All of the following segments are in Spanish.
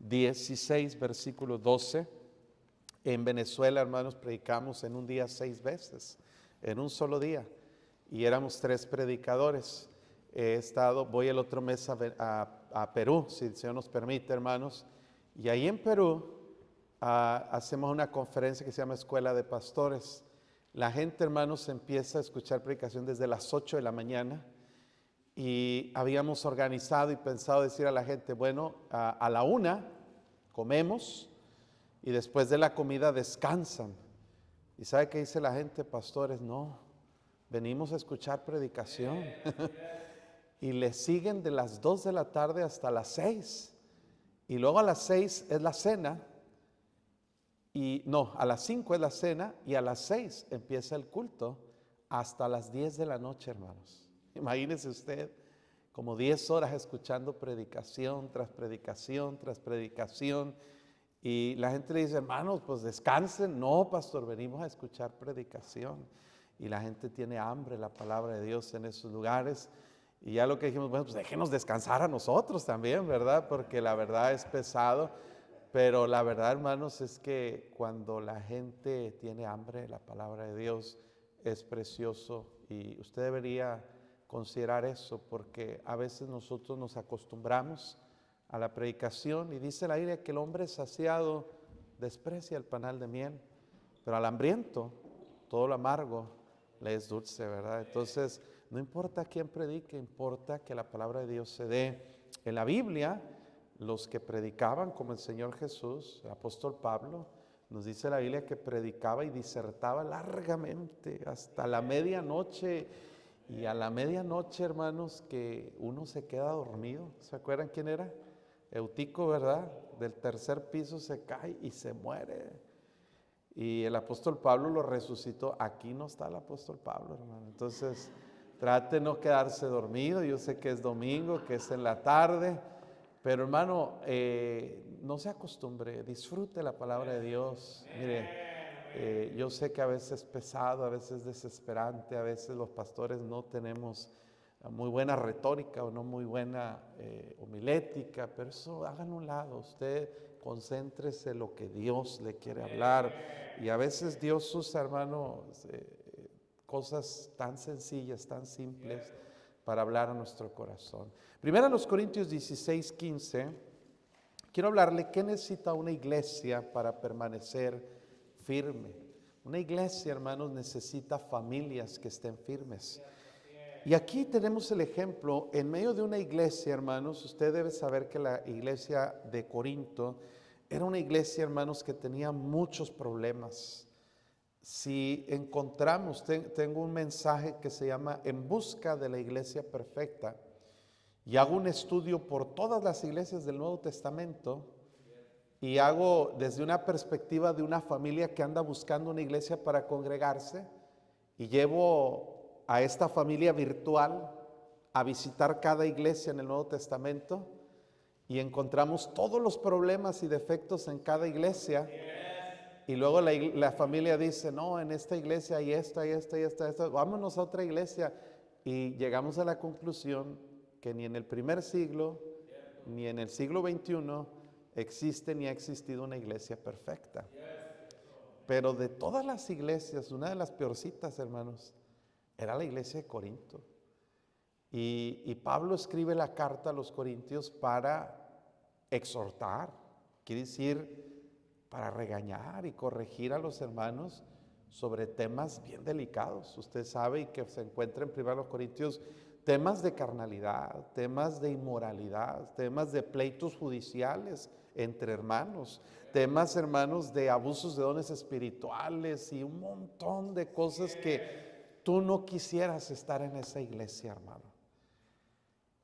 16, versículo 12. En Venezuela, hermanos, predicamos en un día 6 veces, en un solo día. Y éramos 3 predicadores. Voy el otro mes a Perú, si el Señor nos permite, hermanos. Y ahí en Perú hacemos una conferencia que se llama Escuela de Pastores. La gente, hermanos, empieza a escuchar predicación desde las 8 de la mañana. Y habíamos organizado y pensado decir a la gente, bueno, a la 1 comemos y después de la comida descansan. ¿Y sabe qué dice la gente, pastores? No, venimos a escuchar predicación. Y le siguen de las 2 de la tarde hasta las 6. Y luego a las 6 es la cena. Y no, a las 5 es la cena y a las 6 empieza el culto hasta las 10 de la noche, hermanos. Imagínese usted como 10 horas escuchando predicación tras predicación tras predicación. Y la gente le dice, hermanos, pues descansen. No, pastor, venimos a escuchar predicación. Y la gente tiene hambre, la palabra de Dios en esos lugares. Y ya lo que dijimos, bueno, pues déjenos descansar a nosotros también, ¿verdad? Porque la verdad es pesado. Pero la verdad, hermanos, es que cuando la gente tiene hambre, la palabra de Dios es precioso. Y usted debería considerar eso, porque a veces nosotros nos acostumbramos a la predicación y dice la Biblia que el hombre saciado desprecia el panal de miel, pero al hambriento todo lo amargo le es dulce, ¿verdad? Entonces, no importa quién predique, importa que la palabra de Dios se dé. En la Biblia, los que predicaban como el Señor Jesús, el apóstol Pablo, nos dice la Biblia que predicaba y disertaba largamente hasta la medianoche. Y a la medianoche, hermanos, que uno se queda dormido. ¿Se acuerdan quién era? Eutico, ¿verdad? Del 3er piso se cae y se muere. Y el apóstol Pablo lo resucitó. Aquí no está el apóstol Pablo, hermano. Entonces, trate de no quedarse dormido. Yo sé que es domingo, que es en la tarde. Pero hermano, no se acostumbre, disfrute la palabra de Dios. Mire, yo sé que a veces es pesado, a veces es desesperante, a veces los pastores no tenemos muy buena retórica o no muy buena homilética, pero eso háganlo a un lado. Usted concéntrese en lo que Dios le quiere hablar. Y a veces Dios usa, hermano, cosas tan sencillas, tan simples para hablar a nuestro corazón. Primero a los Corintios 16, 15, quiero hablarle qué necesita una iglesia para permanecer firme. Una iglesia, hermanos, necesita familias que estén firmes. Y aquí tenemos el ejemplo, en medio de una iglesia, hermanos, usted debe saber que la iglesia de Corinto era una iglesia, hermanos, que tenía muchos problemas. Si encontramos, tengo un mensaje que se llama En busca de la iglesia perfecta, y hago un estudio por todas las iglesias del Nuevo Testamento, y hago desde una perspectiva de una familia que anda buscando una iglesia para congregarse, y llevo a esta familia virtual a visitar cada iglesia en el Nuevo Testamento, y encontramos todos los problemas y defectos en cada iglesia. Y luego la familia dice, no, en esta iglesia hay esta, vámonos a otra iglesia. Y llegamos a la conclusión que ni en el primer siglo, ni en el siglo XXI, existe ni ha existido una iglesia perfecta. Pero de todas las iglesias, una de las peorcitas, hermanos, era la iglesia de Corinto. Y Pablo escribe la carta a los corintios para exhortar, quiere decir, para regañar y corregir a los hermanos sobre temas bien delicados. Usted sabe y que se encuentra en 1 Corintios temas de carnalidad, temas de inmoralidad, temas de pleitos judiciales entre hermanos, temas, hermanos, de abusos de dones espirituales y un montón de cosas que tú no quisieras estar en esa iglesia, hermano.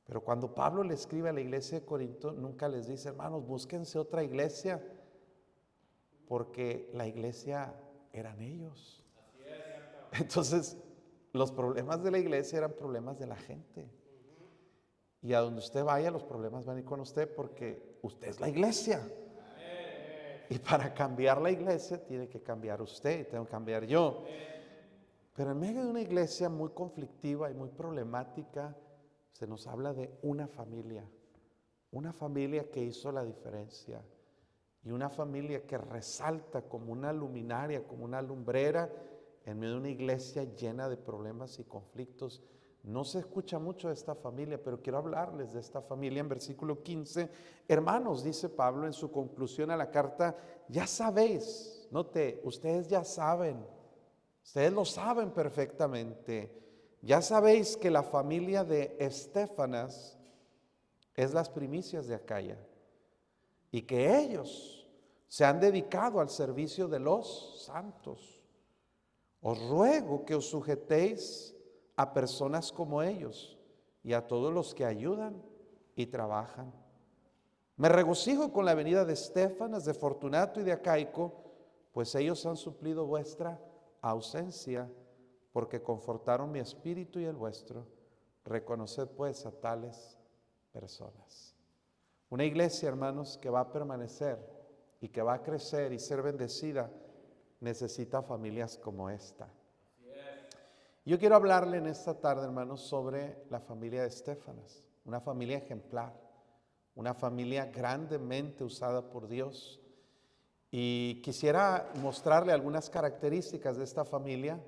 Pero cuando Pablo le escribe a la iglesia de Corinto, nunca les dice, hermanos, búsquense otra iglesia, porque la iglesia eran ellos. Entonces, los problemas de la iglesia eran problemas de la gente. Y a donde usted vaya, los problemas van a ir con usted, porque usted es la iglesia. Y para cambiar la iglesia, tiene que cambiar usted, tengo que cambiar yo. Pero en medio de una iglesia muy conflictiva y muy problemática, se nos habla de una familia que hizo la diferencia. y una familia que resalta como una luminaria, como una lumbrera en medio de una iglesia llena de problemas y conflictos. No se escucha mucho de esta familia, pero quiero hablarles de esta familia en versículo 15. Hermanos, dice Pablo en su conclusión a la carta, ya sabéis, note, ustedes ya saben, ustedes lo saben perfectamente, ya sabéis que la familia de Estéfanas es las primicias de Acaya y que ellos se han dedicado al servicio de los santos. Os ruego que os sujetéis a personas como ellos y a todos los que ayudan y trabajan. Me regocijo con la venida de Estéfanas, de Fortunato y de Acaico, pues ellos han suplido vuestra ausencia, porque confortaron mi espíritu y el vuestro. Reconoced pues a tales personas. Una iglesia, hermanos, que va a permanecer y que va a crecer y ser bendecida, necesita familias como esta. Yo quiero hablarle en esta tarde, hermanos, sobre la familia de Estéfanas, una familia ejemplar, una familia grandemente usada por Dios. Y quisiera mostrarle algunas características de esta familia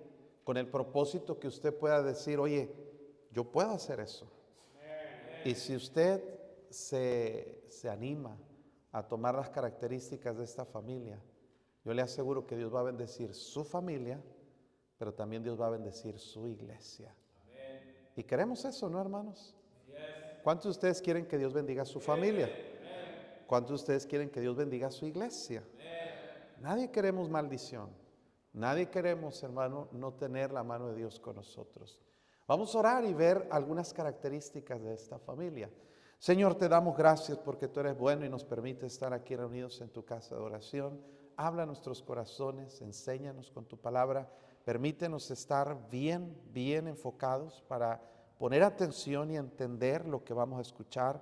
con el propósito que usted pueda decir, oye, yo puedo hacer eso. Y si usted se anima a tomar las características de esta familia, yo le aseguro que Dios va a bendecir su familia, pero también Dios va a bendecir su iglesia. Y queremos eso, ¿no, hermanos? ¿Cuántos de ustedes quieren que Dios bendiga a su familia? ¿Cuántos de ustedes quieren que Dios bendiga a su iglesia? Nadie queremos maldición. Nadie queremos, hermano, no tener la mano de Dios con nosotros. Vamos a orar y ver algunas características de esta familia. Señor, te damos gracias porque tú eres bueno y nos permite estar aquí reunidos en tu casa de oración. Habla a nuestros corazones, enséñanos con tu palabra. Permítenos estar bien enfocados para poner atención y entender lo que vamos a escuchar.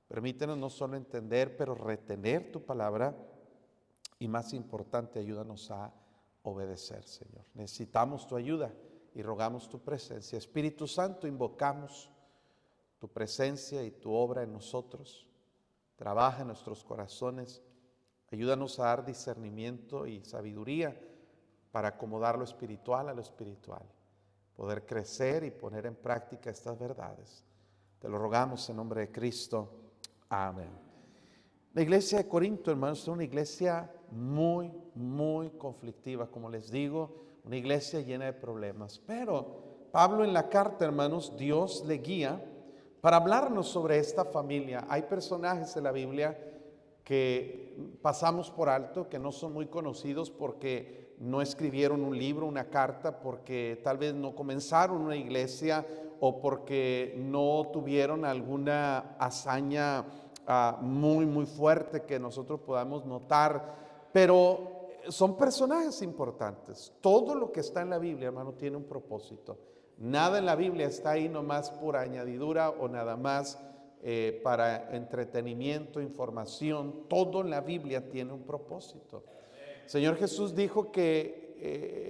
Permítenos no solo entender, pero retener tu palabra. Y más importante, ayúdanos a obedecer, Señor. Necesitamos tu ayuda y rogamos tu presencia. Espíritu Santo, invocamos tu presencia y tu obra en nosotros. Trabaja en nuestros corazones. Ayúdanos a dar discernimiento y sabiduría para acomodar lo espiritual a lo espiritual. Poder crecer y poner en práctica estas verdades. Te lo rogamos en nombre de Cristo. Amén. La iglesia de Corinto, hermanos, es una iglesia muy conflictiva, como les digo, una iglesia llena de problemas. Pero Pablo en la carta, hermanos, Dios le guía para hablarnos sobre esta familia. Hay personajes en la Biblia que pasamos por alto, que no son muy conocidos porque no escribieron un libro, una carta, porque tal vez no comenzaron una iglesia o porque no tuvieron alguna hazaña muy fuerte que nosotros podamos notar, pero son personajes importantes. Todo lo que está en la Biblia, hermano, tiene un propósito. Nada en la Biblia está ahí nomás por añadidura o nada más para entretenimiento, información. Todo en la Biblia tiene un propósito. El Señor Jesús dijo que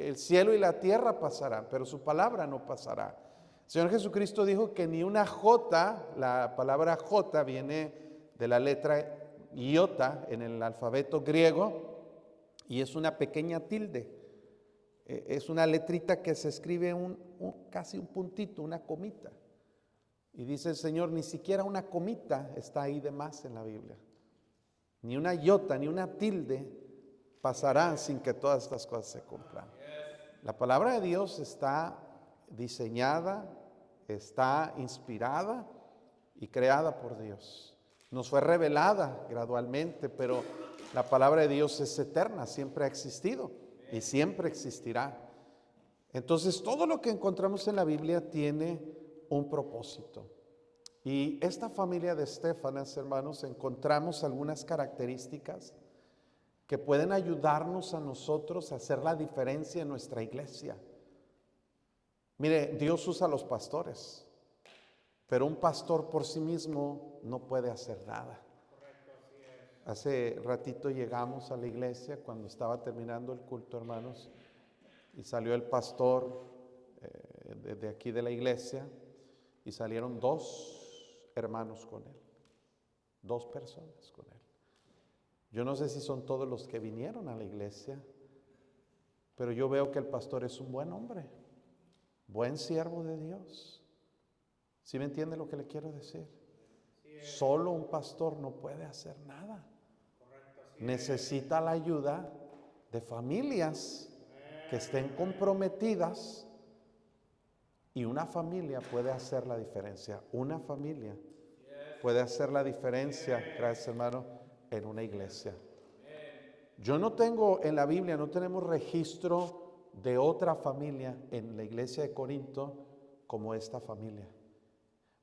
el cielo y la tierra pasarán, pero su palabra no pasará. El Señor Jesucristo dijo que ni una jota, la palabra jota viene de la letra iota en el alfabeto griego y es una pequeña tilde. Es una letrita que se escribe casi un puntito, una comita. Y dice el Señor, ni siquiera una comita está ahí de más en la Biblia. Ni una iota, ni una tilde pasarán sin que todas estas cosas se cumplan. La palabra de Dios está diseñada, está inspirada y creada por Dios. Nos fue revelada gradualmente, pero la palabra de Dios es eterna, siempre ha existido y siempre existirá. Entonces, todo lo que encontramos en la Biblia tiene un propósito. Y esta familia de Estéfanas, hermanos, encontramos algunas características que pueden ayudarnos a nosotros a hacer la diferencia en nuestra iglesia. Mire, Dios usa a los pastores, pero un pastor por sí mismo no puede hacer nada. Hace ratito llegamos a la iglesia cuando estaba terminando el culto, hermanos, y salió el pastor de aquí de la iglesia y salieron 2 hermanos con él, 2 personas con él. Yo no sé si son todos los que vinieron a la iglesia, pero yo veo que el pastor es un buen hombre, buen siervo de Dios. ¿Sí me entiende lo que le quiero decir? Solo un pastor no puede hacer nada. Necesita la ayuda de familias que estén comprometidas, y una familia puede hacer la diferencia. Una familia puede hacer la diferencia, gracias hermano, en una iglesia. Yo no tengo en la Biblia, no tenemos registro de otra familia en la iglesia de Corinto como esta familia.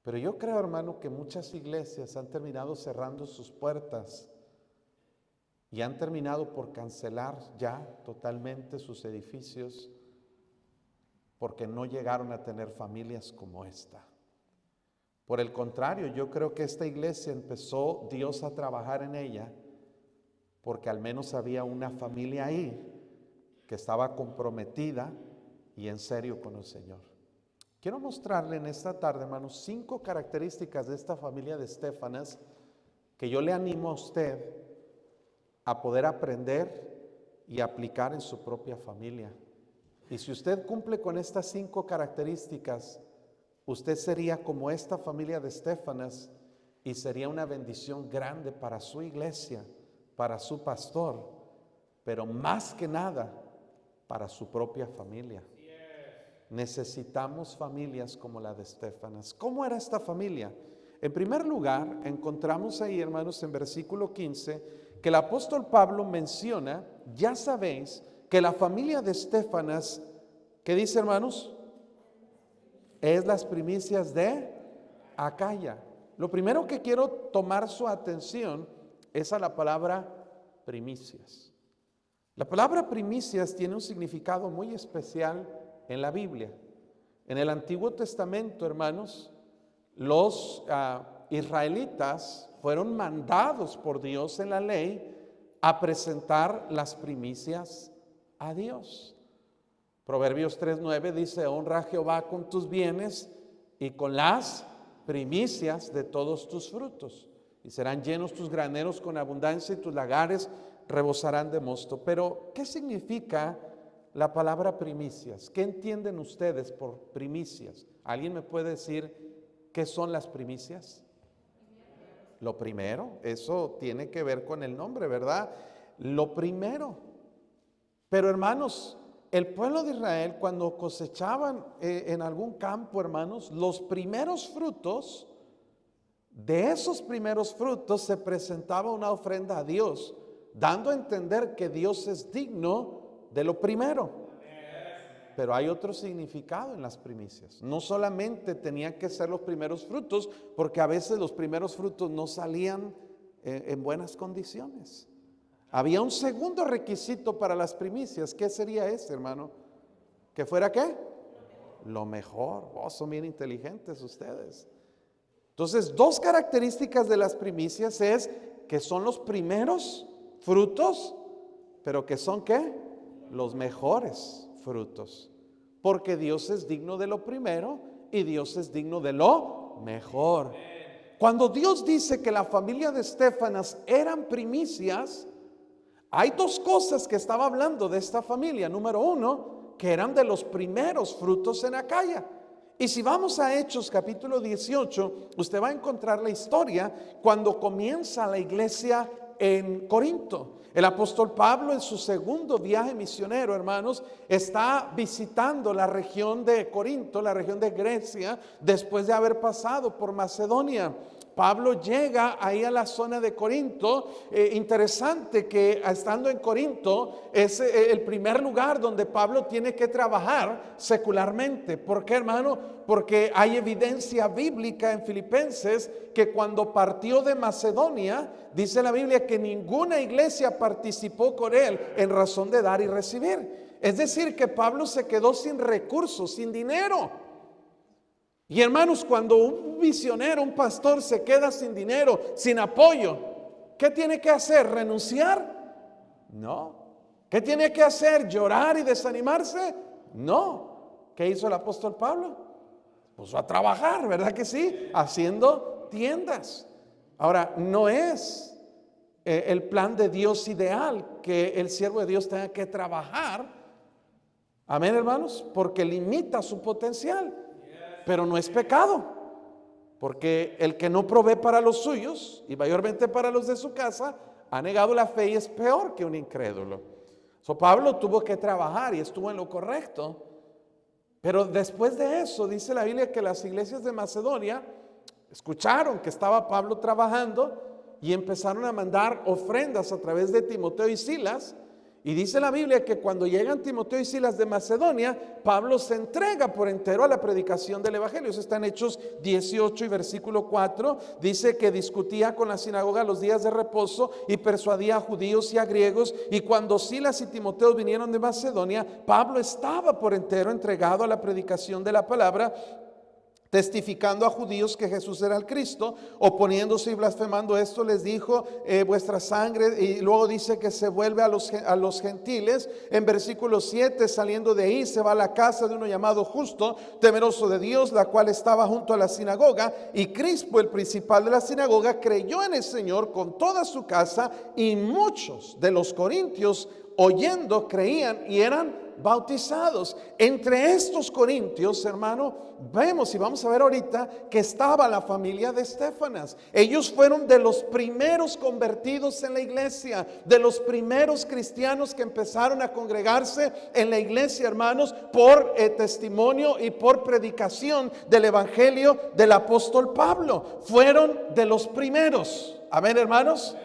Pero yo creo, hermano, que muchas iglesias han terminado cerrando sus puertas y han terminado por cancelar ya totalmente sus edificios porque no llegaron a tener familias como esta. Por el contrario, yo creo que esta iglesia empezó Dios a trabajar en ella porque al menos había una familia ahí que estaba comprometida y en serio con el Señor. Quiero mostrarle en esta tarde, hermanos, 5 características de esta familia de Estéfanas que yo le animo a usted a poder aprender y aplicar en su propia familia. Y si usted cumple con estas 5 características, usted sería como esta familia de Estéfanas y sería una bendición grande para su iglesia, para su pastor, pero más que nada para su propia familia. Necesitamos familias como la de Estéfanas. ¿Cómo era esta familia? En primer lugar, encontramos ahí, hermanos, en versículo 15, que el apóstol Pablo menciona, ya sabéis, que la familia de Estéfanas, ¿qué dice, hermanos? Es las primicias de Acaya. Lo primero que quiero tomar su atención es a la palabra primicias. La palabra primicias tiene un significado muy especial en la Biblia. En el Antiguo Testamento, hermanos, los israelitas fueron mandados por Dios en la ley a presentar las primicias a Dios. Proverbios 3:9 dice: honra a Jehová con tus bienes y con las primicias de todos tus frutos, y serán llenos tus graneros con abundancia y tus lagares rebosarán de mosto. Pero, ¿qué significa la palabra primicias? ¿Qué entienden ustedes por primicias? ¿Alguien me puede decir qué son las primicias? Lo primero, eso tiene que ver con el nombre, ¿verdad? Lo primero. Pero, hermanos, el pueblo de Israel, cuando cosechaban en algún campo, hermanos, los primeros frutos, de esos primeros frutos se presentaba una ofrenda a Dios, dando a entender que Dios es digno de lo primero. Pero hay otro significado en las primicias. No solamente tenían que ser los primeros frutos, porque a veces los primeros frutos no salían en buenas condiciones. Había un segundo requisito para las primicias. ¿Qué sería ese, hermano? ¿Que fuera qué? Lo mejor. Oh, son bien inteligentes ustedes. Entonces, 2 características de las primicias es que son los primeros frutos, pero que son ¿qué? Los mejores frutos. Porque Dios es digno de lo primero y Dios es digno de lo mejor. Cuando Dios dice que la familia de Estéfanas eran primicias, hay 2 cosas que estaba hablando de esta familia. Número 1, que eran de los primeros frutos en Acaya. Y si vamos a Hechos capítulo 18, usted va a encontrar la historia cuando comienza la iglesia en Corinto. El apóstol Pablo, en su segundo viaje misionero, hermanos, está visitando la región de Corinto, la región de Grecia, después de haber pasado por Macedonia. Pablo llega ahí a la zona de Corinto. Interesante que estando en Corinto es el primer lugar donde Pablo tiene que trabajar secularmente. ¿Por qué, hermano? Porque hay evidencia bíblica en Filipenses que cuando partió de Macedonia, dice la Biblia que ninguna iglesia participó con él en razón de dar y recibir. Es decir, que Pablo se quedó sin recursos, sin dinero. Y hermanos, cuando un misionero, un pastor se queda sin dinero, sin apoyo, ¿qué tiene que hacer? ¿Renunciar? No. ¿Qué tiene que hacer? ¿Llorar y desanimarse? No. ¿Qué hizo el apóstol Pablo? Puso a trabajar, ¿verdad que sí? Haciendo tiendas. Ahora, no es el plan de Dios ideal, que el siervo de Dios tenga que trabajar. Amén, hermanos, porque limita su potencial, pero no es pecado, porque el que no provee para los suyos y mayormente para los de su casa ha negado la fe y es peor que un incrédulo. Pablo tuvo que trabajar y estuvo en lo correcto, pero después de eso dice la Biblia que las iglesias de Macedonia escucharon que estaba Pablo trabajando y empezaron a mandar ofrendas a través de Timoteo y Silas. Y dice la Biblia que cuando llegan Timoteo y Silas de Macedonia, Pablo se entrega por entero a la predicación del evangelio. Eso está en Hechos 18 y versículo 4. Dice que discutía con la sinagoga los días de reposo y persuadía a judíos y a griegos. Y cuando Silas y Timoteo vinieron de Macedonia, Pablo estaba por entero entregado a la predicación de la palabra, testificando a judíos que Jesús era el Cristo. Oponiéndose y blasfemando esto, les dijo: vuestra sangre. Y luego dice que se vuelve a los gentiles. En versículo 7, saliendo de ahí, se va a la casa de uno llamado Justo, temeroso de Dios, la cual estaba junto a la sinagoga. Y Crispo, el principal de la sinagoga, creyó en el Señor con toda su casa, y muchos de los corintios, oyendo, creían y eran bautizados. Entre estos corintios, hermano, vemos y vamos a ver ahorita que estaba la familia de Estéfanas. Ellos fueron de los primeros convertidos en la iglesia, de los primeros cristianos que empezaron a congregarse en la iglesia, hermanos, por testimonio y por predicación del evangelio del apóstol Pablo. Fueron de los primeros. Amén, hermanos.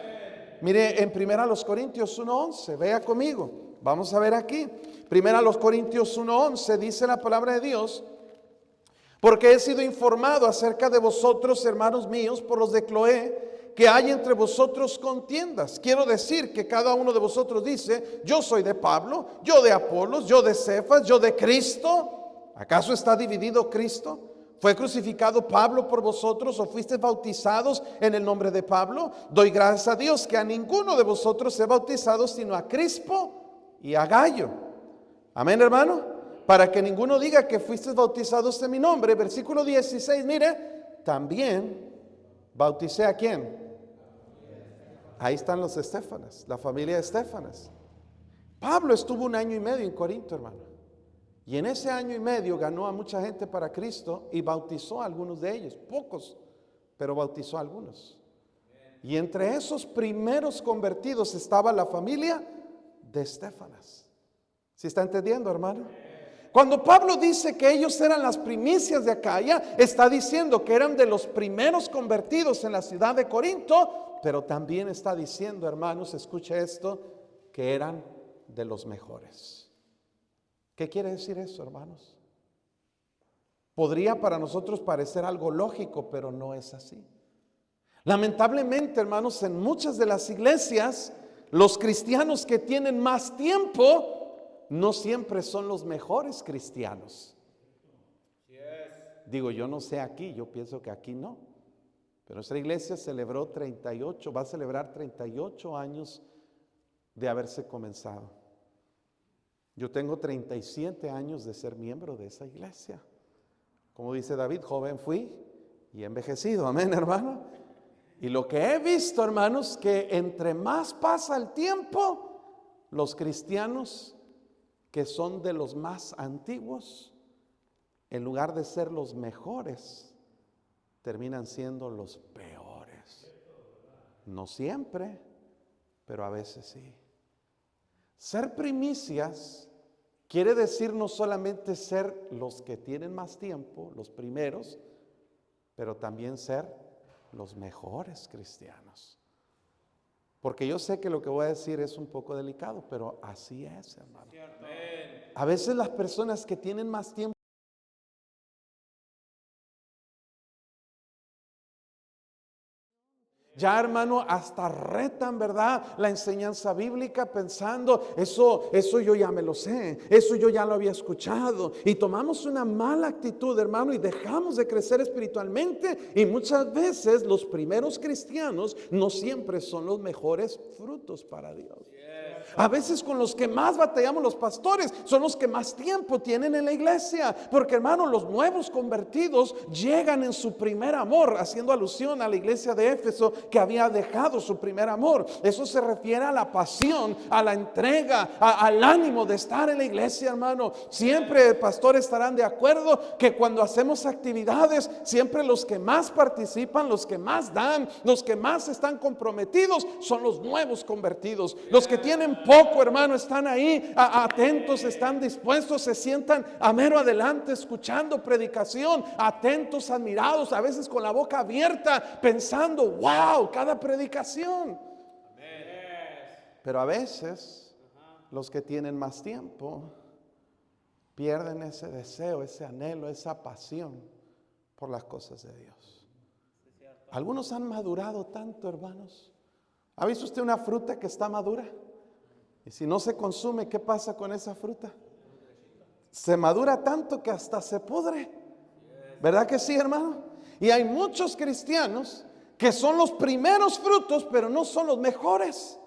Mire en 1 Corintios 1:11, vea conmigo. Vamos a ver aquí. 1 Corintios 1:11 dice la palabra de Dios: porque he sido informado acerca de vosotros, hermanos míos, por los de Cloé, que hay entre vosotros contiendas. Quiero decir que cada uno de vosotros dice: yo soy de Pablo, yo de Apolos, yo de Cefas, yo de Cristo. ¿Acaso está dividido Cristo? ¿Fue crucificado Pablo por vosotros o fuisteis bautizados en el nombre de Pablo? Doy gracias a Dios que a ninguno de vosotros he bautizado sino a Crispo y a Gayo. Amén, hermano. Para que ninguno diga que fuisteis bautizados en mi nombre. Versículo 16, mire, también bauticé ¿a quién? Ahí están los Estéfanas, la familia de Estéfanas. Pablo estuvo 1 año y medio en Corinto, hermano. Y en ese año y medio ganó a mucha gente para Cristo y bautizó a algunos de ellos, pocos, pero bautizó a algunos. Y entre esos primeros convertidos estaba la familia de Estéfanas. ¿Sí está entendiendo, hermano? Cuando Pablo dice que ellos eran las primicias de Acaya, está diciendo que eran de los primeros convertidos en la ciudad de Corinto, pero también está diciendo, hermanos, escuche esto, que eran de los mejores. ¿Qué quiere decir eso, hermanos? Podría para nosotros parecer algo lógico, pero no es así. Lamentablemente, hermanos, en muchas de las iglesias, los cristianos que tienen más tiempo no siempre son los mejores cristianos. Digo, yo no sé aquí, yo pienso que aquí no. Pero nuestra iglesia celebró 38, va a celebrar 38 años de haberse comenzado. Yo tengo 37 años de ser miembro de esa iglesia. Como dice David, joven fui y envejecido. Amén, hermano. Y lo que he visto, hermanos, que entre más pasa el tiempo, los cristianos que son de los más antiguos, en lugar de ser los mejores, terminan siendo los peores. No siempre, pero a veces sí. Ser primicias quiere decir no solamente ser los que tienen más tiempo, los primeros, pero también ser los mejores cristianos. Porque yo sé que lo que voy a decir es un poco delicado, pero así es, hermano. A veces las personas que tienen más tiempo ya, hermano, hasta retan, ¿verdad?, la enseñanza bíblica pensando, eso yo ya me lo sé, eso yo ya lo había escuchado. Y tomamos una mala actitud, hermano, y dejamos de crecer espiritualmente. Y muchas veces los primeros cristianos no siempre son los mejores frutos para Dios. A veces con los que más batallamos los pastores son los que más tiempo tienen en la iglesia. Porque hermano, los nuevos convertidos llegan en su primer amor, haciendo alusión a la iglesia de Éfeso que había dejado su primer amor. Eso se refiere a la pasión, a la entrega, al ánimo de estar en la iglesia, hermano. Siempre pastores estarán de acuerdo que cuando hacemos actividades, siempre los que más participan, los que más dan, los que más están comprometidos son los nuevos convertidos. Los que tienen poco, hermano, están ahí atentos, están dispuestos, se sientan a mero adelante escuchando predicación, atentos, admirados, a veces con la boca abierta, pensando, wow, cada predicación. Pero a veces los que tienen más tiempo pierden ese deseo, ese anhelo, esa pasión por las cosas de Dios. Algunos han madurado tanto, hermanos. ¿Ha visto usted una fruta que está madura? Y si no se consume, ¿qué pasa con esa fruta? Se madura tanto que hasta se pudre. ¿Verdad que sí, hermano? Y hay muchos cristianos que son los primeros frutos, pero no son los mejores.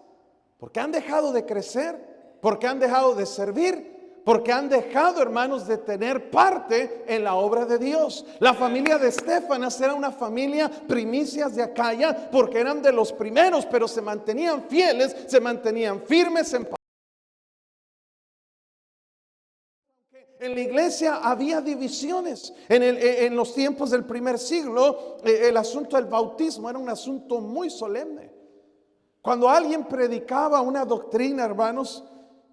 Porque han dejado de crecer, porque han dejado de servir, porque han dejado, hermanos, de tener parte en la obra de Dios. La familia de Estefanas era una familia primicias de Acaya, porque eran de los primeros, pero se mantenían fieles, se mantenían firmes en la iglesia. Había divisiones. En los tiempos del primer siglo, el asunto del bautismo era un asunto muy solemne. Cuando alguien predicaba una doctrina, hermanos,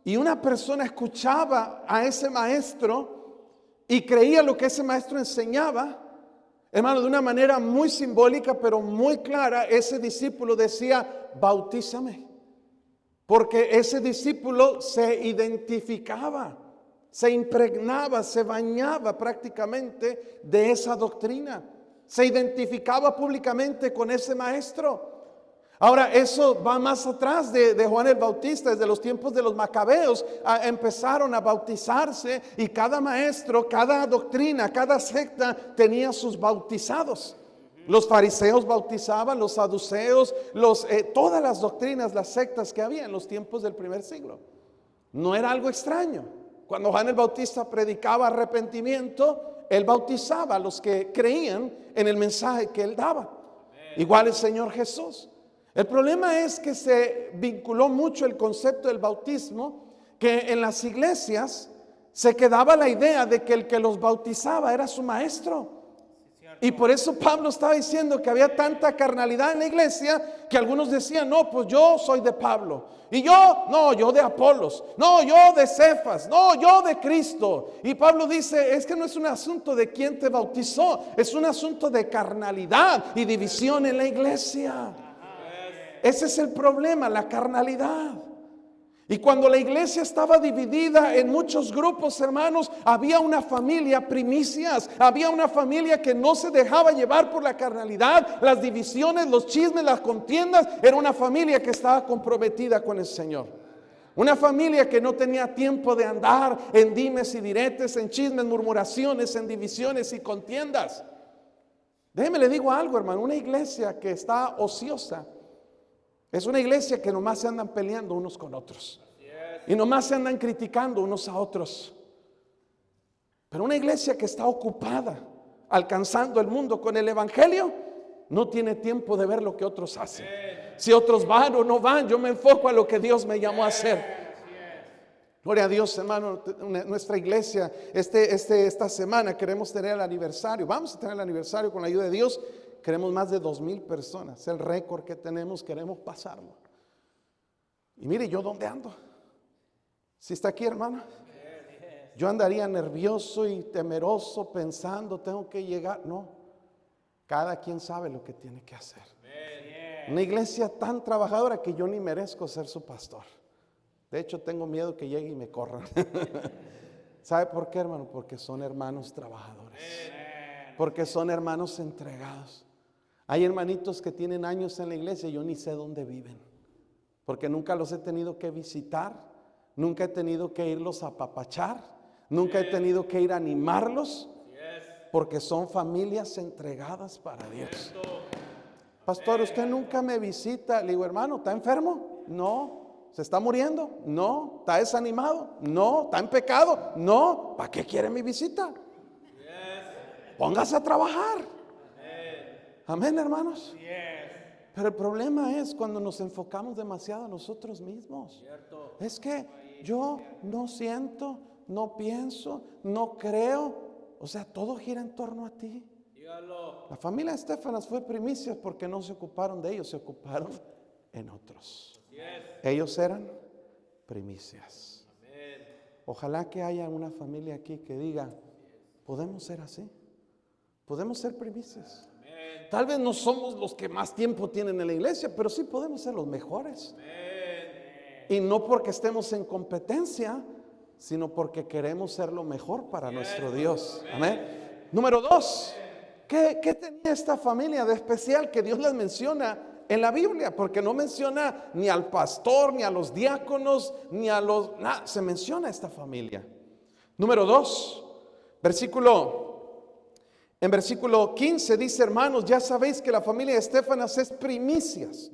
y una persona escuchaba a ese maestro y creía lo que ese maestro enseñaba, hermano, de una manera muy simbólica pero muy clara, ese discípulo decía, bautízame. Porque ese discípulo se identificaba, se impregnaba, se bañaba prácticamente de esa doctrina. Se identificaba públicamente con ese maestro. Ahora, eso va más atrás de Juan el Bautista. Desde los tiempos de los macabeos empezaron a bautizarse, y cada maestro, cada doctrina, cada secta tenía sus bautizados. Los fariseos bautizaban, los saduceos, todas las doctrinas, las sectas que había en los tiempos del primer siglo. No era algo extraño. Cuando Juan el Bautista predicaba arrepentimiento, él bautizaba a los que creían en el mensaje que él daba. Igual el Señor Jesús. El problema es que se vinculó mucho el concepto del bautismo, que en las iglesias se quedaba la idea de que el que los bautizaba era su maestro. Y por eso Pablo estaba diciendo que había tanta carnalidad en la iglesia, que algunos decían, no, pues yo soy de Pablo, y yo de Apolos, no, yo de Cefas, no, yo de Cristo. Y Pablo dice, es que no es un asunto de quién te bautizó, es un asunto de carnalidad y división en la iglesia. Ese es el problema, la carnalidad. Y cuando la iglesia estaba dividida en muchos grupos, hermanos, había una familia primicias, había una familia que no se dejaba llevar por la carnalidad, las divisiones, los chismes, las contiendas. Era una familia que estaba comprometida con el Señor. Una familia que no tenía tiempo de andar en dimes y diretes, en chismes, murmuraciones, en divisiones y contiendas. Déjeme le digo algo, hermano, una iglesia que está ociosa es una iglesia que nomás se andan peleando unos con otros. Y nomás se andan criticando unos a otros. Pero una iglesia que está ocupada alcanzando el mundo con el evangelio, no tiene tiempo de ver lo que otros hacen. Si otros van o no van, yo me enfoco a lo que Dios me llamó a hacer. Gloria a Dios, hermano. Nuestra iglesia esta semana queremos tener el aniversario. Vamos a tener el aniversario con la ayuda de Dios. Queremos más de 2,000 personas. El récord que tenemos, queremos pasarlo. Y mire, ¿yo dónde ando? ¿Sí está aquí, hermano? Yo andaría nervioso y temeroso pensando, tengo que llegar. No, cada quien sabe lo que tiene que hacer. Una iglesia tan trabajadora que yo ni merezco ser su pastor. De hecho, tengo miedo que llegue y me corran. ¿Sabe por qué, hermano? Porque son hermanos trabajadores. Porque son hermanos entregados. Hay hermanitos que tienen años en la iglesia y yo ni sé dónde viven, porque nunca los he tenido que visitar, nunca he tenido que irlos a apapachar, nunca he tenido que ir a animarlos, porque son familias entregadas para Dios. Pastor, usted nunca me visita. Le digo, hermano, ¿está enfermo? No, ¿Se está muriendo? No. ¿Está desanimado? No. ¿Está en pecado? No. ¿Para qué quiere mi visita? Póngase a trabajar. Amén, hermanos. Pero el problema es cuando nos enfocamos demasiado a nosotros mismos. Es que yo no siento, no pienso, no creo. O sea, todo gira en torno a ti. La familia Estéfanas fue primicia porque no se ocuparon de ellos, se ocuparon en otros. Ellos eran primicias. Ojalá que haya una familia aquí que diga, podemos ser así, podemos ser primicias. Tal vez no somos los que más tiempo tienen en la iglesia, pero sí podemos ser los mejores. Y no porque estemos en competencia, sino porque queremos ser lo mejor para nuestro Dios. Amén. Número 2, ¿qué tenía esta familia de especial que Dios les menciona en la Biblia? Porque no menciona ni al pastor, ni a los diáconos, ni a los... Nada, se menciona esta familia. Número 2, en versículo 15 dice, hermanos, ya sabéis que la familia de Estéfanas es primicias.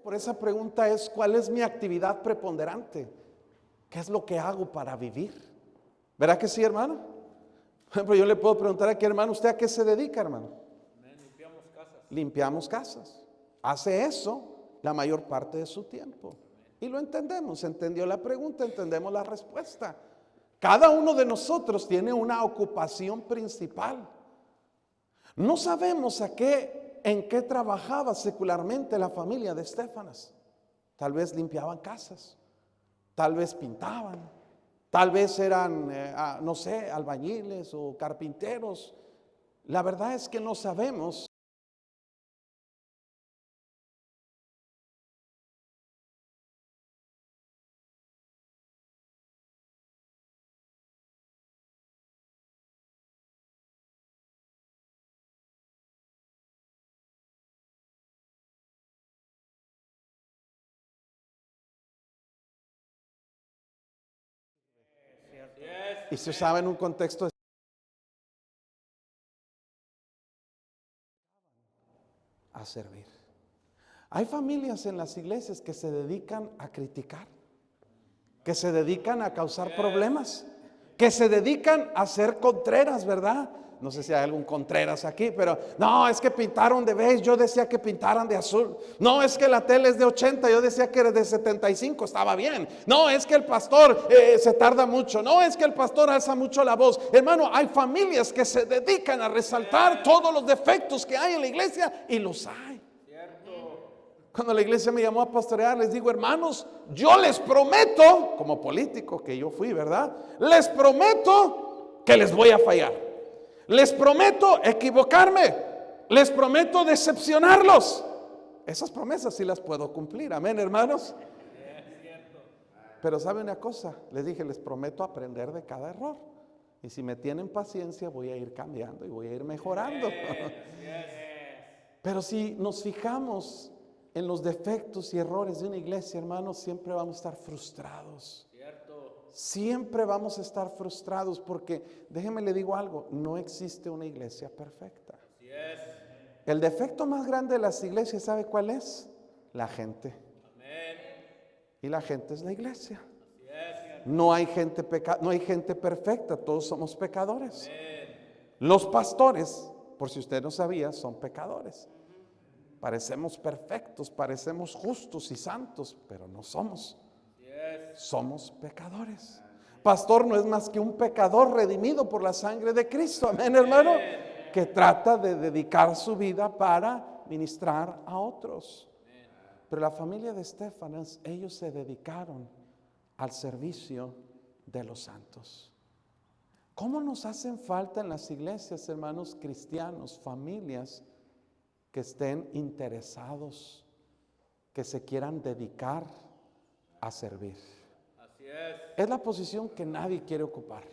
Por esa pregunta es, ¿cuál es mi actividad preponderante? ¿Qué es lo que hago para vivir? ¿Verdad que sí, hermano? Por ejemplo, yo le puedo preguntar aquí, hermano, ¿usted a qué se dedica, hermano? Limpiamos casas. Limpiamos casas. Hace eso la mayor parte de su tiempo. Y lo entendemos, entendió la pregunta, entendemos la respuesta. Cada uno de nosotros tiene una ocupación principal. No sabemos en qué trabajaba secularmente la familia de Estéfanas. Tal vez limpiaban casas, tal vez pintaban, tal vez eran, no sé, albañiles o carpinteros. La verdad es que no sabemos. Y se usaba en un contexto a servir. Hay familias en las iglesias que se dedican a criticar, que se dedican a causar problemas, que se dedican a ser contreras, ¿verdad? No sé si hay algún contreras aquí, pero no, es que pintaron de beige, yo decía que pintaran de azul. No, es que la tele es de 80, yo decía que era de 75, estaba bien. No, es que el pastor se tarda mucho. No, es que el pastor alza mucho la voz. Hermano, hay familias que se dedican a resaltar todos los defectos que hay en la iglesia y los hay. Cuando la iglesia me llamó a pastorear, les digo, hermanos, yo les prometo, como político que yo fui, ¿verdad? Les prometo que les voy a fallar. Les prometo equivocarme. Les prometo decepcionarlos. Esas promesas sí las puedo cumplir. Amén, hermanos. Pero ¿sabe una cosa? Les dije, les prometo aprender de cada error. Y si me tienen paciencia, voy a ir cambiando y voy a ir mejorando. Pero si nos fijamos en los defectos y errores de una iglesia, hermanos, siempre vamos a estar frustrados. Siempre vamos a estar frustrados porque, déjeme le digo algo, no existe una iglesia perfecta. El defecto más grande de las iglesias, ¿sabe cuál es? La gente. Y la gente es la iglesia. No hay gente perfecta, todos somos pecadores. Los pastores, por si usted no sabía, son pecadores. Parecemos perfectos, parecemos justos y santos, pero no somos. Somos pecadores. Pastor no es más que un pecador redimido por la sangre de Cristo. Amén, hermano. que trata de dedicar su vida para ministrar a otros. Pero la familia de Estéfanas, ellos se dedicaron al servicio de los santos. ¿Cómo nos hacen falta en las iglesias, hermanos cristianos, familias que estén interesados, que se quieran dedicar a servir? Así es. Es la posición que nadie quiere ocupar.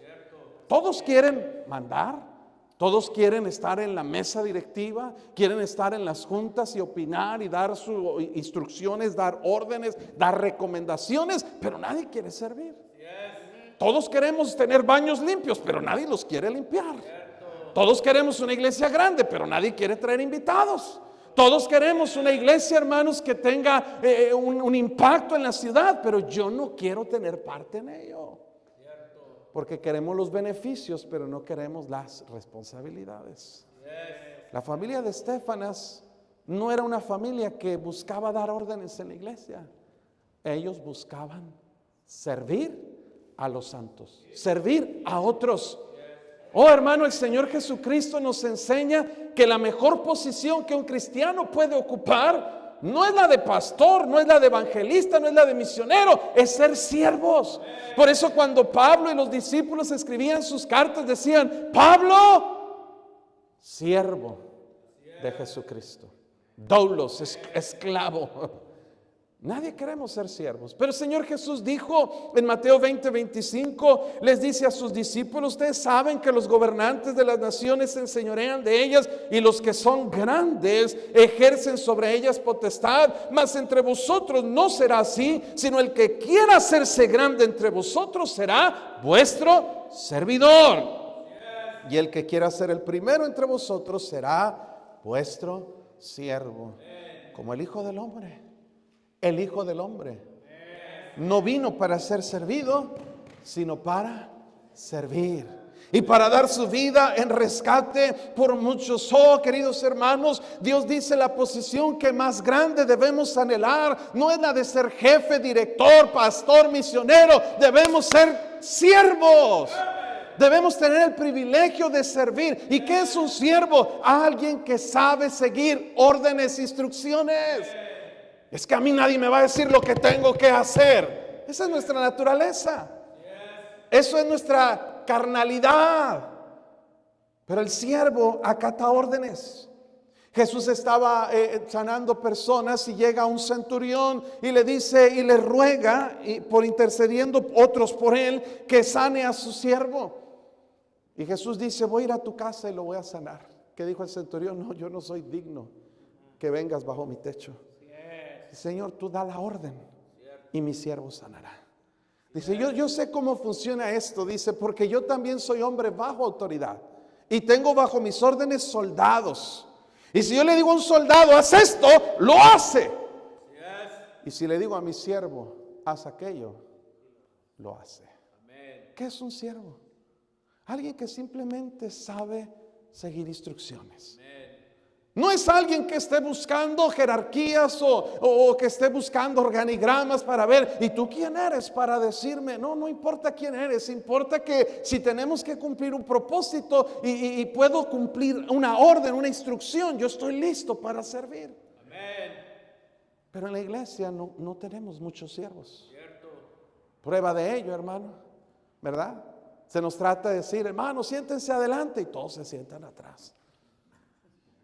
Todos quieren mandar, todos quieren estar en la mesa directiva, quieren estar en las juntas y opinar y dar sus instrucciones, dar órdenes, dar recomendaciones, pero nadie quiere servir. Todos queremos tener baños limpios, pero nadie los quiere limpiar. Todos queremos una iglesia grande, pero nadie quiere traer invitados. Todos queremos una iglesia, hermanos, que tenga un impacto en la ciudad, pero yo no quiero tener parte en ello. Porque queremos los beneficios, pero no queremos las responsabilidades. La familia de Estéfanas no era una familia que buscaba dar órdenes en la iglesia. Ellos buscaban servir a los santos, servir a otros. Oh, hermano, el Señor Jesucristo nos enseña que la mejor posición que un cristiano puede ocupar no es la de pastor, no es la de evangelista, no es la de misionero, es ser siervos. Por eso cuando Pablo y los discípulos escribían sus cartas decían: Pablo, siervo de Jesucristo, doulos, esclavo. Nadie queremos ser siervos, pero el Señor Jesús dijo en Mateo 20:25, les dice a sus discípulos: ustedes saben que los gobernantes de las naciones se enseñorean de ellas y los que son grandes ejercen sobre ellas potestad, mas entre vosotros no será así, sino el que quiera hacerse grande entre vosotros será vuestro servidor, y el que quiera ser el primero entre vosotros será vuestro siervo, como el Hijo del Hombre. El Hijo del Hombre no vino para ser servido, sino para servir y para dar su vida en rescate por muchos. Oh, queridos hermanos, Dios dice: la posición que más grande debemos anhelar no es la de ser jefe, director, pastor, misionero. Debemos ser siervos. Debemos tener el privilegio de servir. ¿Y qué es un siervo? Alguien que sabe seguir órdenes, instrucciones. Es que a mí nadie me va a decir lo que tengo que hacer. Esa es nuestra naturaleza. Eso es nuestra carnalidad. Pero el siervo acata órdenes. Jesús estaba sanando personas y llega un centurión y le dice y le ruega, y por intercediendo otros por él, que sane a su siervo. Y Jesús dice: voy a ir a tu casa y lo voy a sanar. ¿Qué dijo el centurión? No, yo no soy digno que vengas bajo mi techo. Señor, tú da la orden y mi siervo sanará. Dice: yo sé cómo funciona esto. Dice: porque yo también soy hombre bajo autoridad y tengo bajo mis órdenes soldados. Y si yo le digo a un soldado: haz esto, lo hace. Y si le digo a mi siervo: haz aquello, lo hace. ¿Qué es un siervo? Alguien que simplemente sabe seguir instrucciones. No es alguien que esté buscando jerarquías o que esté buscando organigramas para ver, ¿y tú quién eres para decirme? No importa quién eres, importa que si tenemos que cumplir un propósito y puedo cumplir una orden, una instrucción, yo estoy listo para servir. Amén. Pero en la iglesia no tenemos muchos siervos. Cierto. Prueba de ello, hermano, ¿verdad? Se nos trata de decir: hermanos, siéntense adelante, y todos se sientan atrás.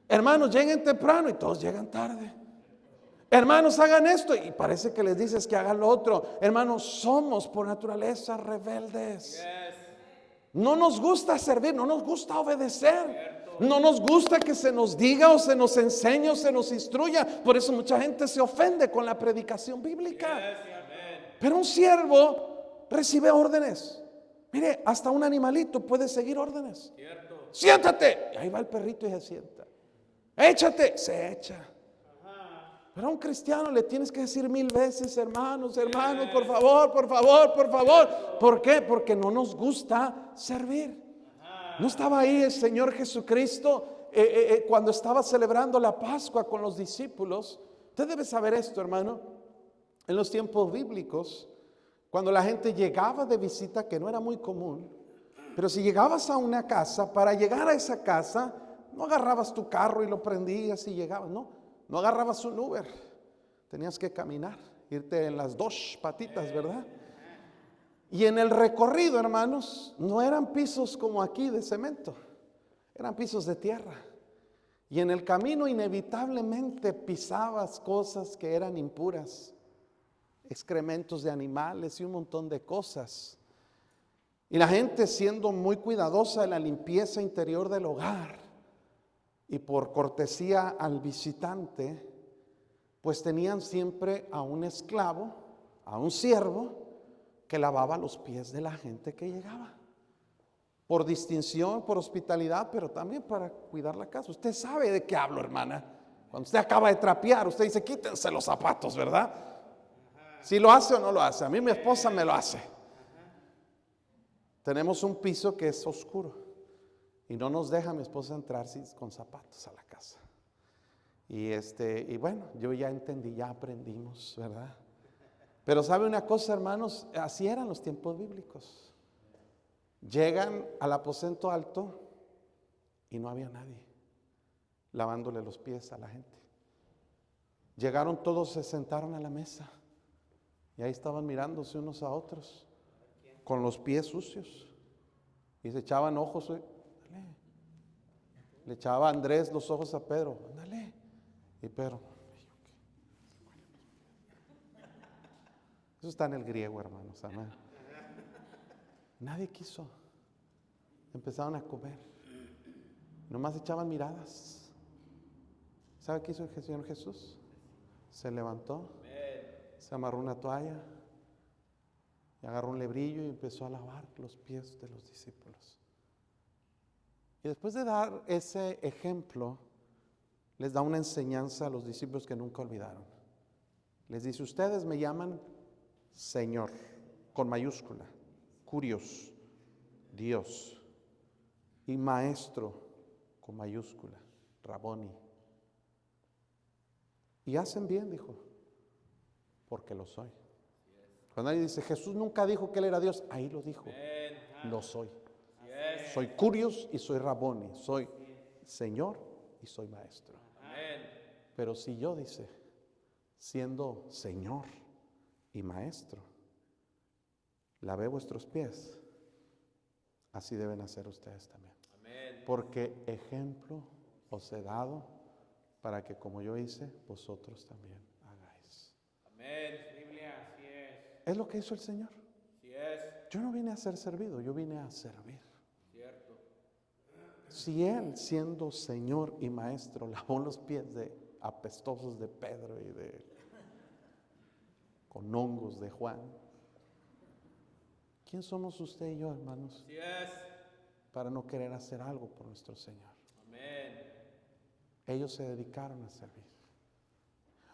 Hermanos, lleguen temprano y todos llegan tarde. Hermanos, hagan esto y parece que les dices que hagan lo otro. Hermanos, somos por naturaleza rebeldes. No nos gusta servir, no nos gusta obedecer. No nos gusta que se nos diga o se nos enseñe o se nos instruya. Por eso mucha gente se ofende con la predicación bíblica. Pero un siervo recibe órdenes. Mire, hasta un animalito puede seguir órdenes. Siéntate. Y ahí va el perrito y se sienta. Échate, se echa. Pero a un cristiano le tienes que decir 1000 veces: hermanos, por favor, por favor, por favor. ¿Por qué? Porque no nos gusta servir. ¿No estaba ahí el Señor Jesucristo cuando estaba celebrando la Pascua con los discípulos? Usted debe saber esto, hermano. En los tiempos bíblicos, cuando la gente llegaba de visita, que no era muy común, pero si llegabas a una casa, para llegar a esa casa No agarrabas tu carro y lo prendías y llegabas, no agarrabas un Uber, tenías que caminar, irte en las dos patitas, ¿verdad? Y en el recorrido, hermanos, no eran pisos como aquí de cemento, eran pisos de tierra. Y en el camino inevitablemente pisabas cosas que eran impuras, excrementos de animales y un montón de cosas. Y la gente, siendo muy cuidadosa de la limpieza interior del hogar y por cortesía al visitante, pues tenían siempre a un esclavo, a un siervo que lavaba los pies de la gente que llegaba. Por distinción, por hospitalidad, pero también para cuidar la casa. Usted sabe de qué hablo, hermana. Cuando usted acaba de trapear, usted dice, quítense los zapatos, ¿verdad? Si lo hace o no lo hace. A mí mi esposa me lo hace. Tenemos un piso que es oscuro y no nos deja mi esposa entrar con zapatos a la casa. Y bueno, yo ya entendí, ya aprendimos, ¿verdad? Pero ¿sabe una cosa, hermanos? Así eran los tiempos bíblicos. Llegan al aposento alto y no había nadie lavándole los pies a la gente. Llegaron todos, se sentaron a la mesa y ahí estaban mirándose unos a otros con los pies sucios y se echaban ojos. Dale. Le echaba Andrés los ojos a Pedro, ándale. Y Pedro, eso está en el griego, hermanos. Amén. Nadie quiso. Empezaron a comer. Nomás echaban miradas. ¿Sabe qué hizo el Señor Jesús? Se levantó, se amarró una toalla y agarró un lebrillo y empezó a lavar los pies de los discípulos. Y después de dar ese ejemplo, les da una enseñanza a los discípulos que nunca olvidaron. Les dice, ustedes me llaman Señor, con mayúscula, Curios, Dios, y Maestro, con mayúscula, Raboni. Y hacen bien, dijo, porque lo soy. Cuando alguien dice, Jesús nunca dijo que Él era Dios, ahí lo dijo, lo soy. Soy Curios y soy Raboni, soy Señor y soy Maestro. Pero si yo, dice, siendo Señor y Maestro, lavé vuestros pies, así deben hacer ustedes también. Porque ejemplo os he dado para que como yo hice, vosotros también hagáis. Amén. Biblia, así es. Es lo que hizo el Señor. Así es. Yo no vine a ser servido, yo vine a servir. Cierto. Si Él, siendo Señor y Maestro, lavó los pies de apestosos de Pedro y con hongos de Juan, ¿quién somos usted y yo, hermanos? Así es. Para no querer hacer algo por nuestro Señor. Amén. Ellos se dedicaron a servir.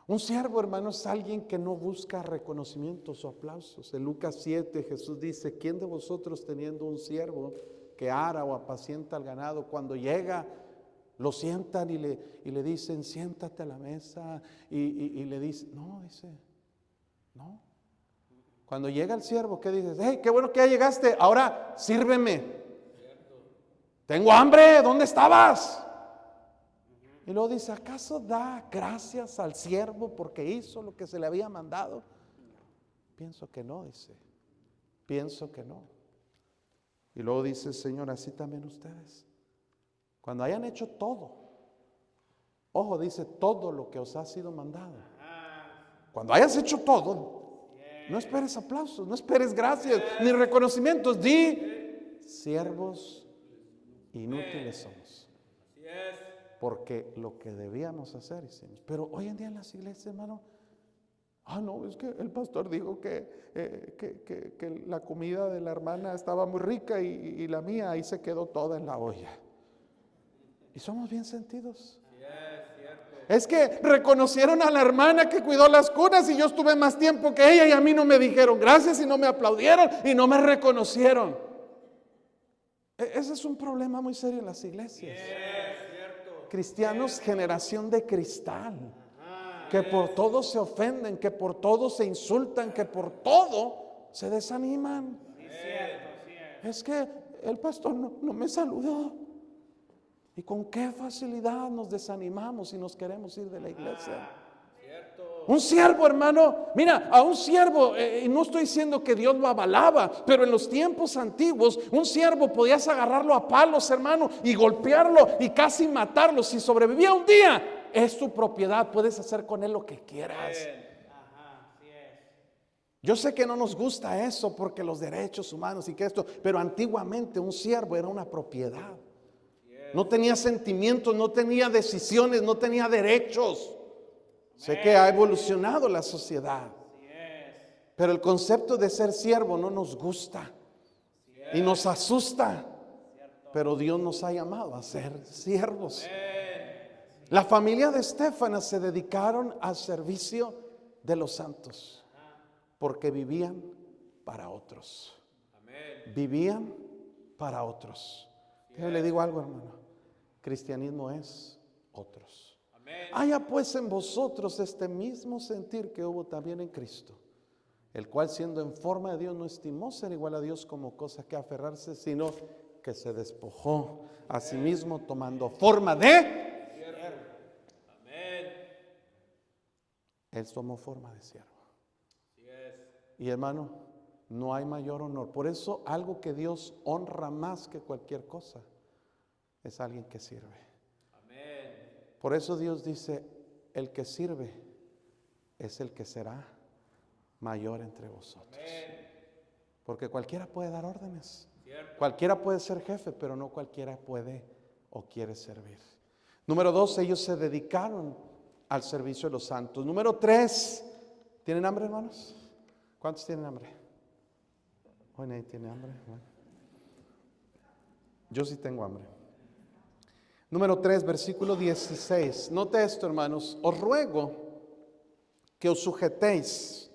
Un siervo, hermanos, es alguien que no busca reconocimientos o aplausos. En Lucas 7 Jesús dice, ¿quién de vosotros teniendo un siervo que ara o apacienta al ganado, cuando llega, lo sientan y le dicen, siéntate a la mesa, y le dice, no, dice, no. Cuando llega el siervo, ¿qué dices? Hey, qué bueno que ya llegaste, ahora sírveme. Tengo hambre, ¿dónde estabas? Y luego dice, ¿acaso da gracias al siervo porque hizo lo que se le había mandado? Pienso que no, dice. Pienso que no. Y luego dice, Señor, así también ustedes. Cuando hayan hecho todo, ojo, dice, todo lo que os ha sido mandado. Cuando hayas hecho todo, no esperes aplausos, no esperes gracias, ni reconocimientos. Di, siervos inútiles somos. Así es. Porque lo que debíamos hacer hicimos. Pero hoy en día en las iglesias, hermano, no, es que el pastor dijo que la comida de la hermana estaba muy rica y la mía ahí se quedó toda en la olla. Y somos bien sentidos. Así es, cierto. Es que reconocieron a la hermana que cuidó las cunas y yo estuve más tiempo que ella y a mí no me dijeron gracias y no me aplaudieron y no me reconocieron. Ese es un problema muy serio en las iglesias. Cristianos, generación de cristal, que por todo se ofenden, que por todo se insultan, que por todo se desaniman. Es que el pastor no me saludó. Y con qué facilidad nos desanimamos y nos queremos ir de la iglesia. Cierto. Un siervo, hermano, mira, a un siervo, no estoy diciendo que Dios lo avalaba, pero en los tiempos antiguos, un siervo podías agarrarlo a palos, hermano, y golpearlo y casi matarlo. Si sobrevivía un día, es tu propiedad, puedes hacer con él lo que quieras. Ajá, así es. Yo sé que no nos gusta eso porque los derechos humanos y que esto, pero antiguamente un siervo era una propiedad. No tenía sentimientos, no tenía decisiones, no tenía derechos. Sé que ha evolucionado la sociedad, pero el concepto de ser siervo no nos gusta y nos asusta. Pero Dios nos ha llamado a ser siervos. La familia de Estéfanas se dedicaron al servicio de los santos porque vivían para otros. Vivían para otros. Yo le digo algo, hermano. Cristianismo es otros. Haya pues en vosotros este mismo sentir que hubo también en Cristo, el cual siendo en forma de Dios no estimó ser igual a Dios como cosa que aferrarse, sino que se despojó a sí mismo tomando forma de... Él tomó forma de siervo. Y hermano, no hay mayor honor. Por eso algo que Dios honra más que cualquier cosa es alguien que sirve. Por eso Dios dice, el que sirve es el que será mayor entre vosotros. Porque cualquiera puede dar órdenes. Cualquiera puede ser jefe, pero no cualquiera puede o quiere servir. Número 2, ellos se dedicaron al servicio de los santos. Número 3, ¿tienen hambre, hermanos? ¿Cuántos tienen hambre? Hoy nadie tiene hambre. Bueno. Yo sí tengo hambre. Número 3, versículo 16. Note esto, hermanos. Os ruego que os sujetéis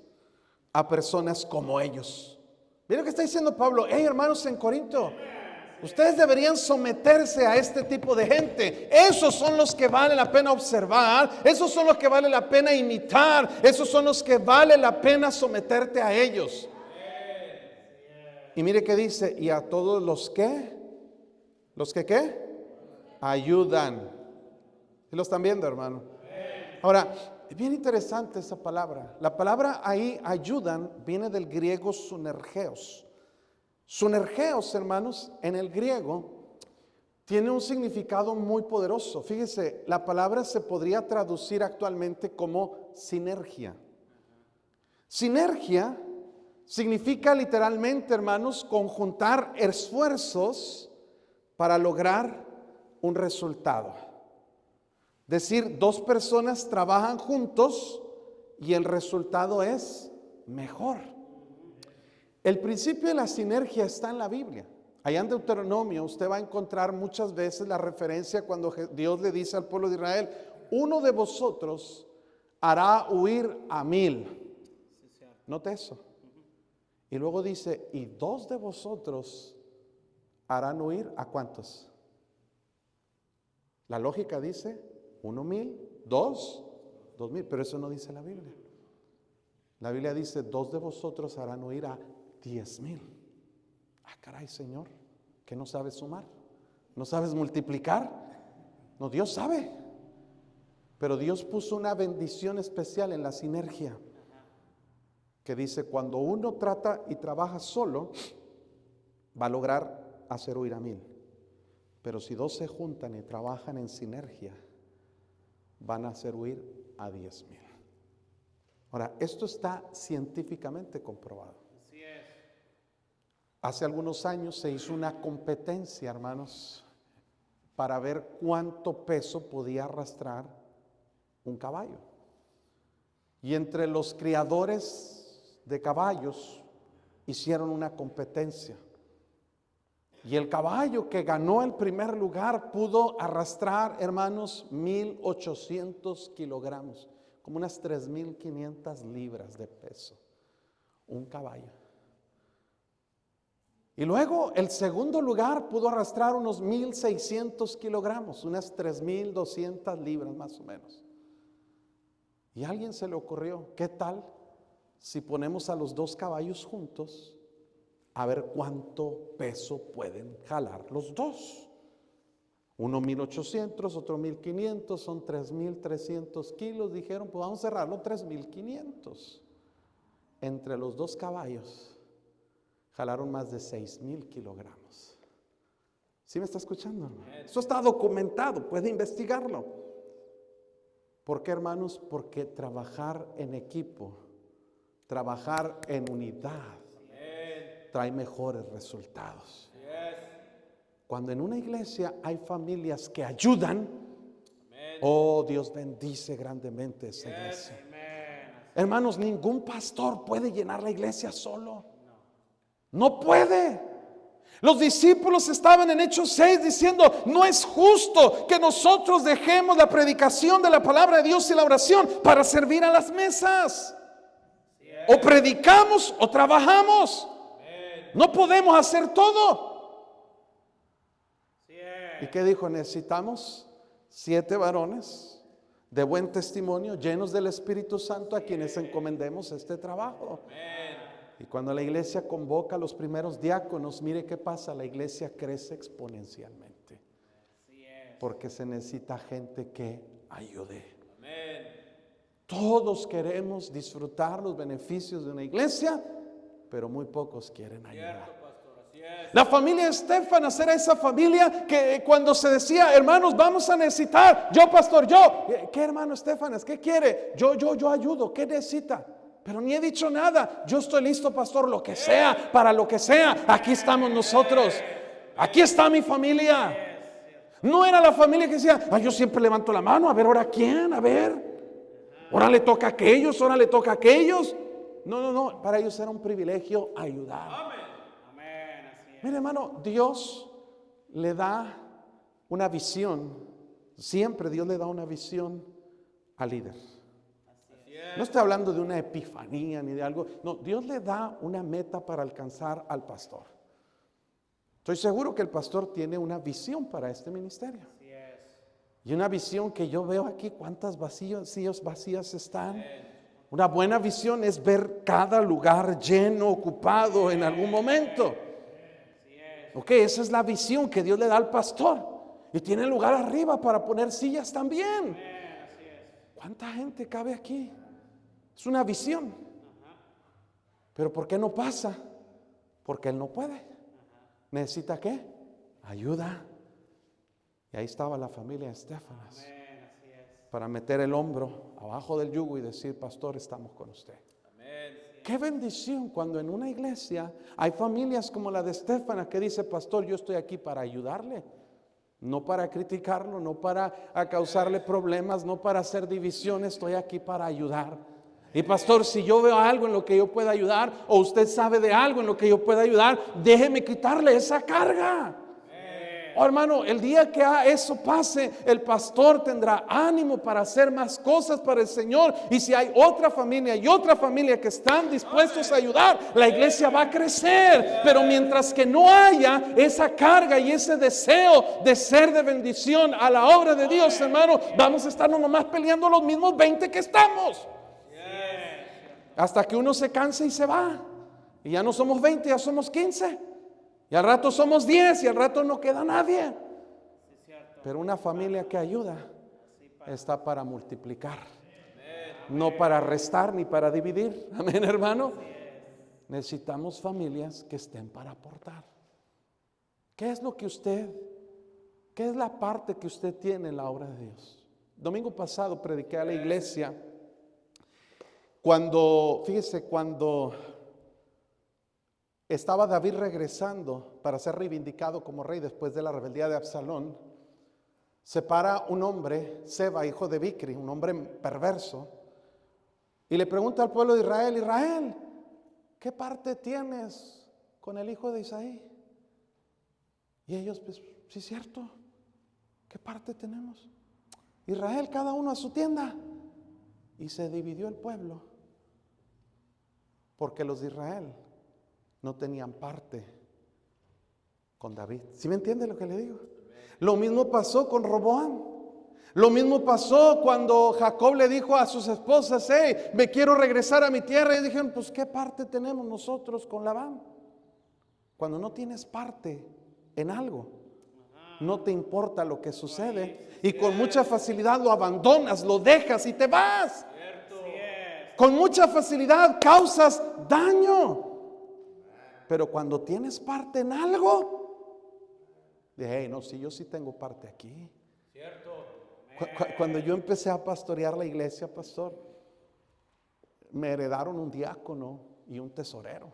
a personas como ellos. Mira lo que está diciendo Pablo. Hey, hermanos en Corinto, ustedes deberían someterse a este tipo de gente. Esos son los que vale la pena observar. Esos son los que vale la pena imitar. Esos son los que vale la pena someterte a ellos. Y mire que dice, y a todos los que ¿qué? Ayudan. ¿Sí lo están viendo, hermano? Ahora, es bien interesante esa palabra. La palabra ahí, ayudan, viene del griego sunergeos. Sunergeos, hermanos, en el griego tiene un significado muy poderoso. Fíjese, la palabra se podría traducir actualmente como sinergia. Sinergia significa literalmente, hermanos, conjuntar esfuerzos para lograr un resultado. Decir, dos personas trabajan juntos y el resultado es mejor. El principio de la sinergia está en la Biblia. Allá en Deuteronomio usted va a encontrar muchas veces la referencia cuando Dios le dice al pueblo de Israel, uno de vosotros hará huir a 1000. Note eso. Y luego dice, y 2 de vosotros harán huir a ¿cuántos? La lógica dice 1,000, 2, 2,000, pero eso no dice la Biblia. La Biblia dice 2 de vosotros harán huir a 10,000. Ah, caray, Señor, ¿que no sabes sumar? ¿No sabes multiplicar? No, Dios sabe. Pero Dios puso una bendición especial en la sinergia, que dice, cuando uno trata y trabaja solo, va a lograr hacer huir a 1000. Pero si 2 se juntan y trabajan en sinergia, van a hacer huir a 10,000. Ahora, esto está científicamente comprobado. Así es. Hace algunos años se hizo una competencia, hermanos, para ver cuánto peso podía arrastrar un caballo. Y entre los criadores de caballos hicieron una competencia. Y el caballo que ganó el primer lugar pudo arrastrar, hermanos, 1,800 kilogramos, como unas 3,500 libras de peso. Un caballo. Y luego el segundo lugar pudo arrastrar unos 1,600 kilogramos, unas 3,200 libras más o menos. Y a alguien se le ocurrió, ¿qué tal si ponemos a los 2 caballos juntos a ver cuánto peso pueden jalar los 2? Uno 1,800, otro 1,500, son 3,300 kilos. Dijeron, pues vamos a cerrarlo 3,500. Entre los dos caballos jalaron más de 6,000 kilogramos. ¿Sí me está escuchando, hermano? Eso está documentado, puede investigarlo. ¿Por qué, hermanos? Porque trabajar en equipo, trabajar en unidad, trae mejores resultados. Cuando en una iglesia hay familias que ayudan, oh, Dios bendice grandemente esa iglesia. Hermanos, ningún pastor puede llenar la iglesia solo. No puede. Los discípulos estaban en Hechos 6 diciendo, no es justo que nosotros dejemos la predicación de la palabra de Dios y la oración para servir a las mesas. O predicamos o trabajamos. No podemos hacer todo. ¿Y qué dijo? Necesitamos 7 varones de buen testimonio, llenos del Espíritu Santo, a quienes encomendemos este trabajo. Y cuando la iglesia convoca a los primeros diáconos, mire qué pasa, la iglesia crece exponencialmente. Porque se necesita gente que ayude. Todos queremos disfrutar los beneficios de una iglesia, pero muy pocos quieren ayudar. La familia Estéfanas era esa familia que cuando se decía, hermanos, vamos a necesitar, yo pastor, yo, ¿qué hermano Estéfanas? ¿Qué quiere? Yo ayudo, ¿qué necesita? Pero ni he dicho nada, yo estoy listo, pastor, lo que sea, para lo que sea, aquí estamos nosotros, aquí está mi familia. No era la familia que decía, yo siempre levanto la mano, a ver, ahora quién, a ver, ahora le toca a aquellos, ahora le toca a aquellos. No, para ellos era un privilegio ayudar. Mire, hermano, Dios le da una visión. Siempre Dios le da una visión al líder. No estoy hablando de una epifanía ni de algo. No, Dios le da una meta para alcanzar al pastor. Estoy seguro que el pastor tiene una visión para este ministerio. Y una visión que yo veo aquí, cuántas sillas vacías están. Una buena visión es ver cada lugar lleno, ocupado en algún momento. Ok, esa es la visión que Dios le da al pastor. Y tiene lugar arriba para poner sillas también. ¿Cuánta gente cabe aquí? Es una visión. Pero ¿por qué no pasa? Porque él no puede. ¿Necesita qué? Ayuda. Y ahí estaba la familia Estéfanas para meter el hombro abajo del yugo y decir, pastor, estamos con usted. Qué bendición cuando en una iglesia hay familias como la de Estéfanas que dice, pastor, yo estoy aquí para ayudarle, no para criticarlo, no para causarle problemas, no para hacer divisiones, estoy aquí para ayudar. Y pastor, si yo veo algo en lo que yo pueda ayudar, o usted sabe de algo en lo que yo pueda ayudar, déjeme quitarle esa carga. Oh, hermano, el día que eso pase, el pastor tendrá ánimo para hacer más cosas para el Señor. Y si hay otra familia y otra familia que están dispuestos a ayudar, la iglesia va a crecer. Pero mientras que no haya esa carga y ese deseo de ser de bendición a la obra de Dios, hermano, vamos a estar nomás peleando los mismos 20 que estamos. Hasta que uno se canse y se va. Y ya no somos 20, ya somos 15. Y al rato somos 10 y al rato no queda nadie. Pero una familia que ayuda está para multiplicar, no para restar ni para dividir. Amén, hermano. Necesitamos familias que estén para aportar. ¿Qué es la parte que usted tiene en la obra de Dios? Domingo pasado prediqué a la iglesia cuando estaba David regresando para ser reivindicado como rey después de la rebeldía de Absalón. Se para un hombre, Seba, hijo de Bicri, un hombre perverso, y le pregunta al pueblo de Israel, Israel, ¿qué parte tienes con el hijo de Isaí? Y ellos, pues, sí es cierto, ¿qué parte tenemos? Israel, cada uno a su tienda. Y se dividió el pueblo, porque los de Israel no tenían parte con David. ¿Sí me entiende lo que le digo? Lo mismo pasó con Roboam. Lo mismo pasó cuando Jacob le dijo a sus esposas, hey, me quiero regresar a mi tierra. Y dijeron, pues ¿qué parte tenemos nosotros con Labán? Cuando no tienes parte en algo, No te importa lo que sucede y con mucha facilidad lo abandonas, lo dejas y te vas. Cierto. Así es. Con mucha facilidad causas daño. Pero cuando tienes parte en algo, hey, no, si yo sí tengo parte aquí. Cierto. Cuando yo empecé a pastorear la iglesia, pastor, me heredaron un diácono y un tesorero.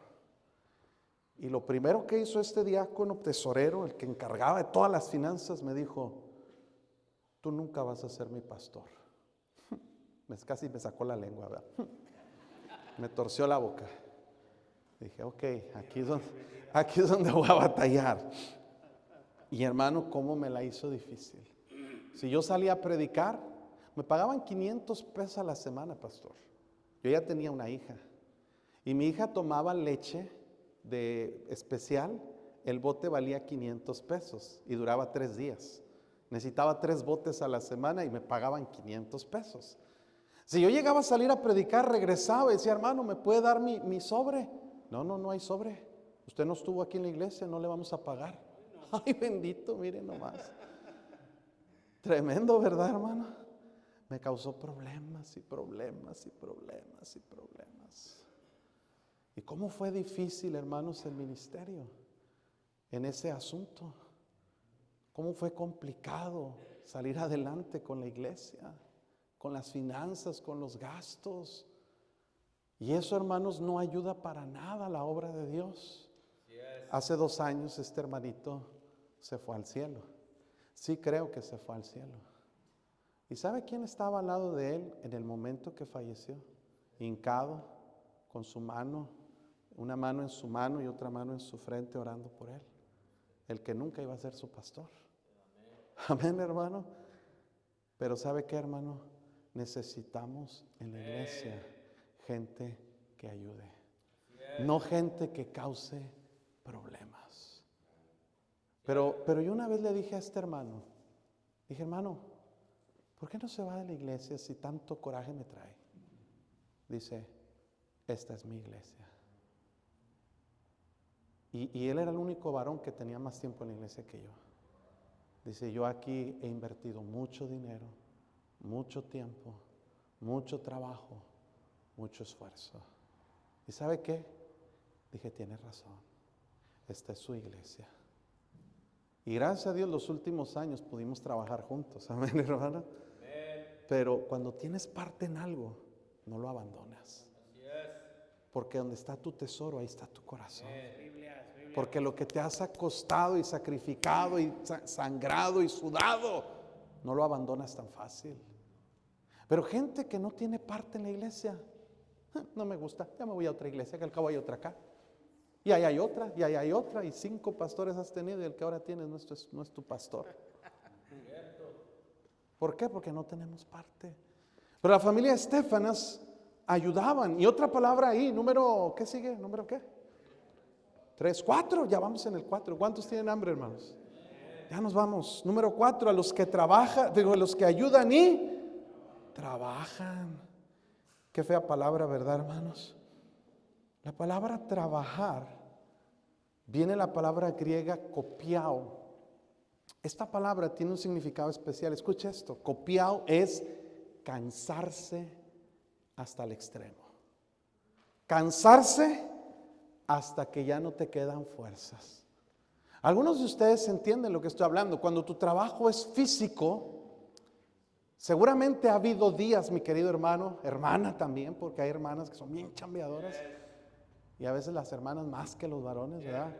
Y lo primero que hizo este diácono tesorero, el que encargaba de todas las finanzas, me dijo: tú nunca vas a ser mi pastor. Casi me sacó la lengua, ¿verdad? Me torció la boca. Dije, ok, aquí es donde voy a batallar. Y hermano, cómo me la hizo difícil. Si yo salía a predicar, me pagaban 500 pesos a la semana, pastor. Yo ya tenía una hija. Y mi hija tomaba leche de especial. El bote valía 500 pesos y duraba 3 días. Necesitaba 3 botes a la semana y me pagaban 500 pesos. Si yo llegaba a salir a predicar, regresaba y decía: hermano, ¿me puede dar mi sobre? No hay sobre. Usted no estuvo aquí en la iglesia, no le vamos a pagar. Ay, bendito, miren nomás. Tremendo, ¿verdad, hermano? Me causó problemas y problemas y problemas y problemas. ¿Y cómo fue difícil, hermanos, el ministerio en ese asunto? ¿Cómo fue complicado salir adelante con la iglesia, con las finanzas, con los gastos? Y eso, hermanos, no ayuda para nada a la obra de Dios. Hace 2 años este hermanito se fue al cielo. Sí, creo que se fue al cielo. ¿Y sabe quién estaba al lado de él en el momento que falleció? Hincado, con su mano, una mano en su mano y otra mano en su frente, orando por él. El que nunca iba a ser su pastor. Amén, hermano. Pero ¿sabe qué, hermano? Necesitamos en la iglesia gente que ayude, no gente que cause problemas. Pero yo una vez le dije a este hermano, dije: hermano, ¿por qué no se va de la iglesia si tanto coraje me trae? Dice: esta es mi iglesia. Y él era el único varón que tenía más tiempo en la iglesia que yo. Dice: yo aquí he invertido mucho dinero, mucho tiempo, mucho trabajo, mucho esfuerzo. ¿Y sabe qué? Dije: tiene razón, esta es su iglesia. Y gracias a Dios los últimos años pudimos trabajar juntos. Amén, hermano. Pero cuando tienes parte en algo, no lo abandonas. Porque donde está tu tesoro, ahí está tu corazón. Porque lo que te has costado y sacrificado y sangrado y sudado, no lo abandonas tan fácil. Pero gente que no tiene parte en la iglesia, no me gusta, ya me voy a otra iglesia, que al cabo hay otra acá. Y ahí hay otra, y ahí hay otra, y 5 pastores has tenido y el que ahora tienes no es tu pastor. ¿Por qué? Porque no tenemos parte. Pero la familia Estéfanas ayudaban. Y otra palabra ahí, número, ¿qué sigue? ¿Número qué? 3, 4, ya vamos en el 4. ¿Cuántos tienen hambre, hermanos? Ya nos vamos. Número 4, a los que trabajan, digo, a los que ayudan y trabajan. Qué fea palabra, ¿verdad, hermanos? La palabra trabajar, viene la palabra griega kopiao. Esta palabra tiene un significado especial. Escucha esto: kopiao es cansarse hasta el extremo. Cansarse hasta que ya no te quedan fuerzas. Algunos de ustedes entienden lo que estoy hablando. Cuando tu trabajo es físico, seguramente ha habido días, mi querido hermano, hermana también, porque hay hermanas que son bien chambeadoras, y a veces las hermanas más que los varones, ¿verdad?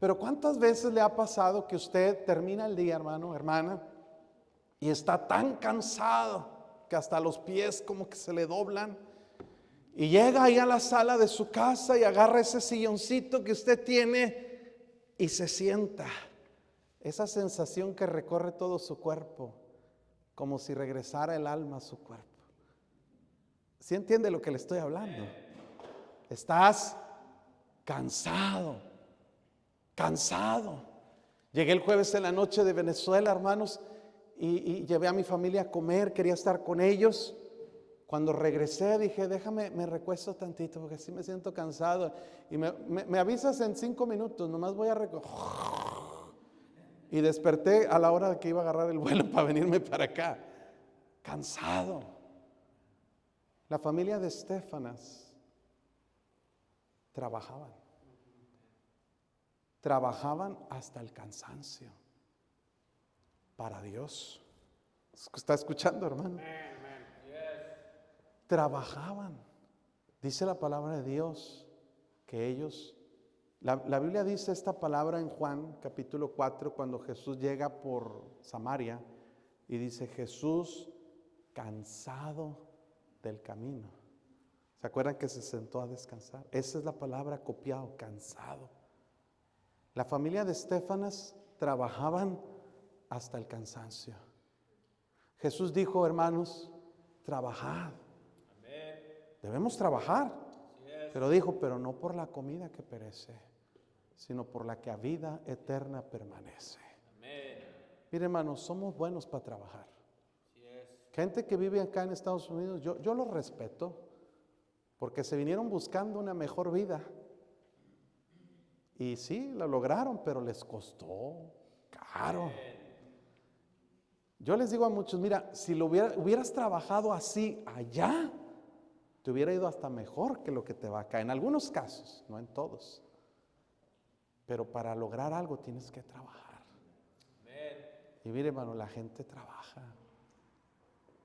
Pero ¿cuántas veces le ha pasado que usted termina el día, hermano, hermana, y está tan cansado que hasta los pies como que se le doblan, y llega ahí a la sala de su casa y agarra ese silloncito que usted tiene y se sienta? Esa sensación que recorre todo su cuerpo, como si regresara el alma a su cuerpo. ¿Sí entiende lo que le estoy hablando? Estás cansado. Llegué el jueves en la noche de Venezuela, hermanos, y llevé a mi familia a comer, quería estar con ellos. Cuando regresé dije: déjame, me recuesto tantito porque sí me siento cansado. Y me avisas en 5 minutos, nomás voy a recoger. Y desperté a la hora de que iba a agarrar el vuelo para venirme para acá, cansado. La familia de Estéfanas trabajaban hasta el cansancio para Dios. ¿Está escuchando, hermano? Trabajaban. Dice la palabra de Dios que ellos, la Biblia dice esta palabra en Juan capítulo 4, cuando Jesús llega por Samaria y dice: Jesús cansado del camino. ¿Se acuerdan que se sentó a descansar? Esa es la palabra copiado, cansado. La familia de Estéfanas trabajaban hasta el cansancio. Jesús dijo: hermanos, trabajad. Debemos trabajar. Pero dijo: pero no por la comida que perece, sino por la que a vida eterna permanece. Mire, hermanos, somos buenos para trabajar. Gente que vive acá en Estados Unidos, yo los respeto, porque se vinieron buscando una mejor vida. Y sí, lo lograron, pero les costó caro. Yo les digo a muchos: mira, si hubieras trabajado así allá, te hubiera ido hasta mejor que lo que te va acá. En algunos casos, no en todos. Pero para lograr algo tienes que trabajar. Y mire, hermano, la gente trabaja.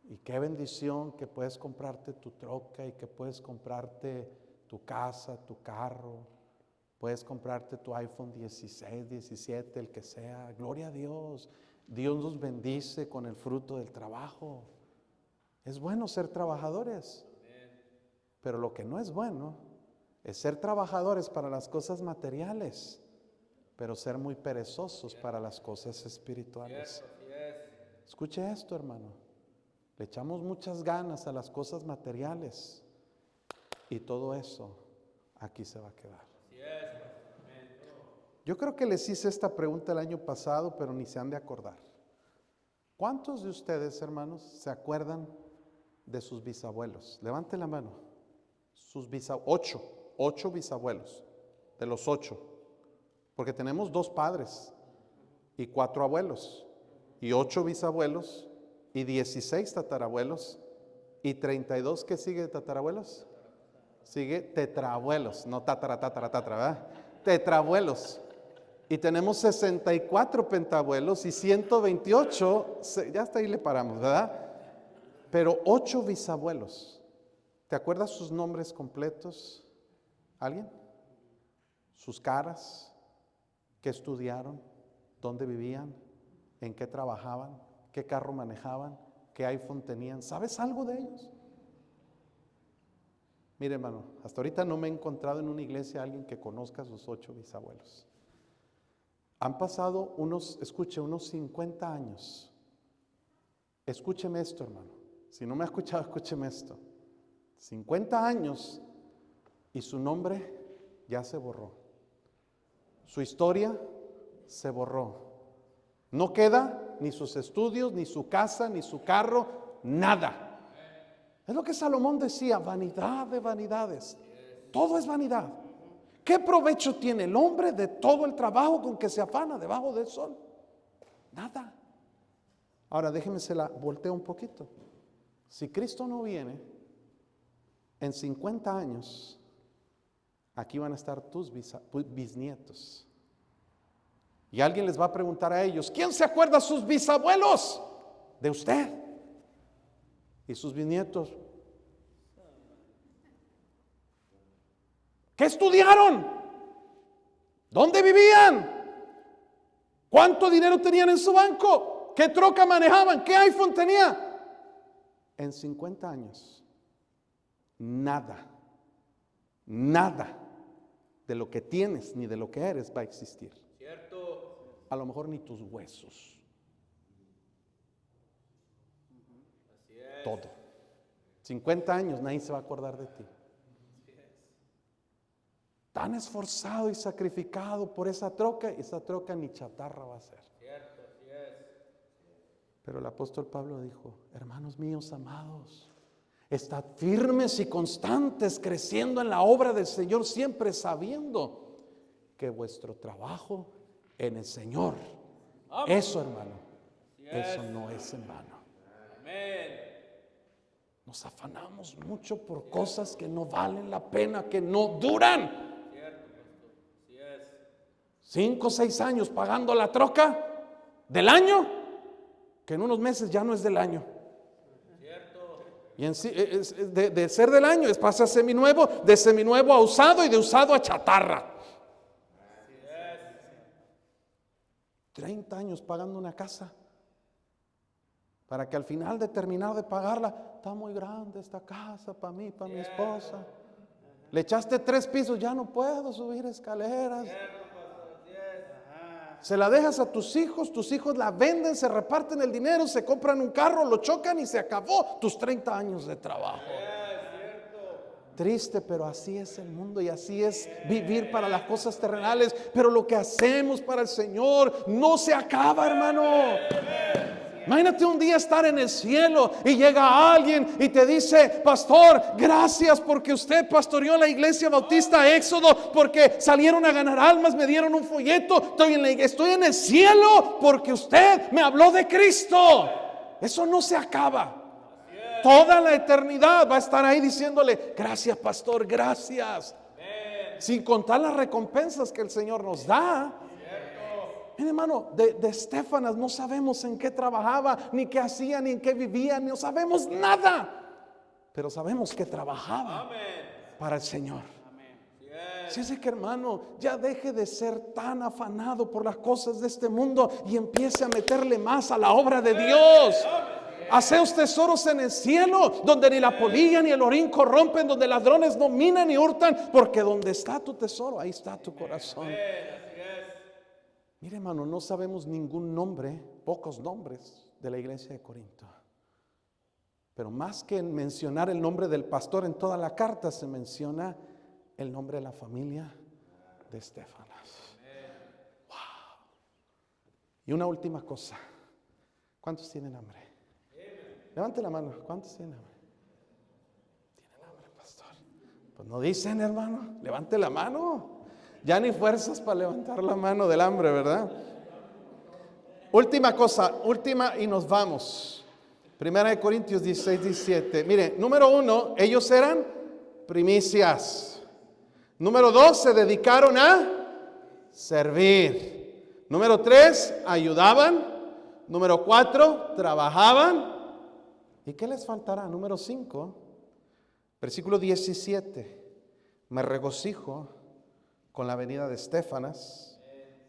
Y qué bendición que puedes comprarte tu troca y que puedes comprarte tu casa, tu carro. Puedes comprarte tu iPhone 16, 17, el que sea. Gloria a Dios. Dios nos bendice con el fruto del trabajo. Es bueno ser trabajadores. Pero lo que no es bueno es ser trabajadores para las cosas materiales, pero ser muy perezosos para las cosas espirituales. Escuche esto, hermano. Le echamos muchas ganas a las cosas materiales y todo eso aquí se va a quedar. Yo creo que les hice esta pregunta el año pasado, pero ni se han de acordar. ¿Cuántos de ustedes, hermanos, se acuerdan de sus bisabuelos? Levante la mano. Sus bisabuelos, 8 bisabuelos, de los 8, porque tenemos 2 padres y 4 abuelos, y 8 bisabuelos, y 16 tatarabuelos, y 32, ¿qué sigue de tatarabuelos? Sigue tetrabuelos, no tatara, ¿verdad? Tetrabuelos. Y tenemos 64 pentabuelos y 128, ya hasta ahí le paramos, ¿verdad? Pero 8 bisabuelos. ¿Te acuerdas sus nombres completos? ¿Alguien? Sus caras, qué estudiaron, dónde vivían, en qué trabajaban, qué carro manejaban, qué iPhone tenían. ¿Sabes algo de ellos? Mire, hermano, hasta ahorita no me he encontrado en una iglesia a alguien que conozca a sus 8 bisabuelos. Han pasado unos 50 años. Escúcheme esto, hermano. Si no me ha escuchado, escúcheme esto. 50 años y su nombre ya se borró. Su historia se borró. No queda ni sus estudios, ni su casa, ni su carro, nada. Es lo que Salomón decía: vanidad de vanidades. Todo es vanidad. ¿Qué provecho tiene el hombre de todo el trabajo con que se afana debajo del sol? Nada. Ahora déjeme se la volteo un poquito. Si Cristo no viene, en 50 años, aquí van a estar tus bisnietos. Y alguien les va a preguntar a ellos: ¿quién se acuerda de sus bisabuelos? De usted. Y sus bisnietos: ¿qué estudiaron? ¿Dónde vivían? ¿Cuánto dinero tenían en su banco? ¿Qué troca manejaban? ¿Qué iPhone tenía? En 50 años. Nada de lo que tienes ni de lo que eres va a existir. ¿Cierto? A lo mejor ni tus huesos. Así es. Todo. 50 años nadie se va a acordar de ti. Tan esforzado y sacrificado por esa troca ni chatarra va a ser. Cierto, así es. Pero el apóstol Pablo dijo: hermanos míos amados, estad firmes y constantes, creciendo en la obra del Señor, siempre sabiendo que vuestro trabajo en el Señor Eso, hermano, eso no es en vano. Nos afanamos mucho por cosas que no valen la pena, que no duran. 5 o 6 años pagando la troca del año, que en unos meses ya no es del año. Y en sí, de ser del año pasa a seminuevo, de seminuevo a usado y de usado a chatarra. 30 años pagando una casa, para que al final de terminar de pagarla, está muy grande esta casa para mí, para mi esposa. Le echaste 3 pisos, ya no puedo subir escaleras. Se la dejas a tus hijos la venden, se reparten el dinero, se compran un carro, lo chocan y se acabó tus 30 años de trabajo. Triste, pero así es el mundo y así es vivir para las cosas terrenales. Pero lo que hacemos para el Señor no se acaba, hermano. Imagínate un día estar en el cielo y llega alguien y te dice: pastor, gracias porque usted pastoreó la iglesia bautista Éxodo, porque salieron a ganar almas, me dieron un folleto, estoy en el cielo porque usted me habló de Cristo. Eso no se acaba. Toda la eternidad va a estar ahí diciéndole: gracias, pastor, gracias. Sin contar las recompensas que el Señor nos da. Mire, hermano, de Estéfanas no sabemos en qué trabajaba, ni qué hacía, ni en qué vivía, no sabemos nada. Pero sabemos que trabajaba para el Señor. Así es que, hermano, ya deje de ser tan afanado por las cosas de este mundo y empiece a meterle más a la obra de Dios. Haceos tesoros en el cielo, donde ni la polilla ni el orín corrompen, donde ladrones no minan ni hurtan, porque donde está tu tesoro, ahí está tu corazón. Mire, hermano, no sabemos ningún nombre, pocos nombres de la iglesia de Corinto. Pero más que mencionar el nombre del pastor en toda la carta, se menciona el nombre de la familia de Estéfanas. Wow. Y una última cosa. ¿Cuántos tienen hambre? Levante la mano. ¿Cuántos tienen hambre? ¿Tienen hambre, pastor? Pues no dicen, hermano. Levante la mano. Ya ni fuerzas para levantar la mano del hambre, ¿verdad? Última cosa, última y nos vamos. 1 Corintios 16, 17. Mire, número 1, ellos eran primicias. Número 2, se dedicaron a servir. Número 3, ayudaban. Número 4, trabajaban. ¿Y qué les faltará? Número 5, versículo 17. Me regocijo con la venida de Estéfanas,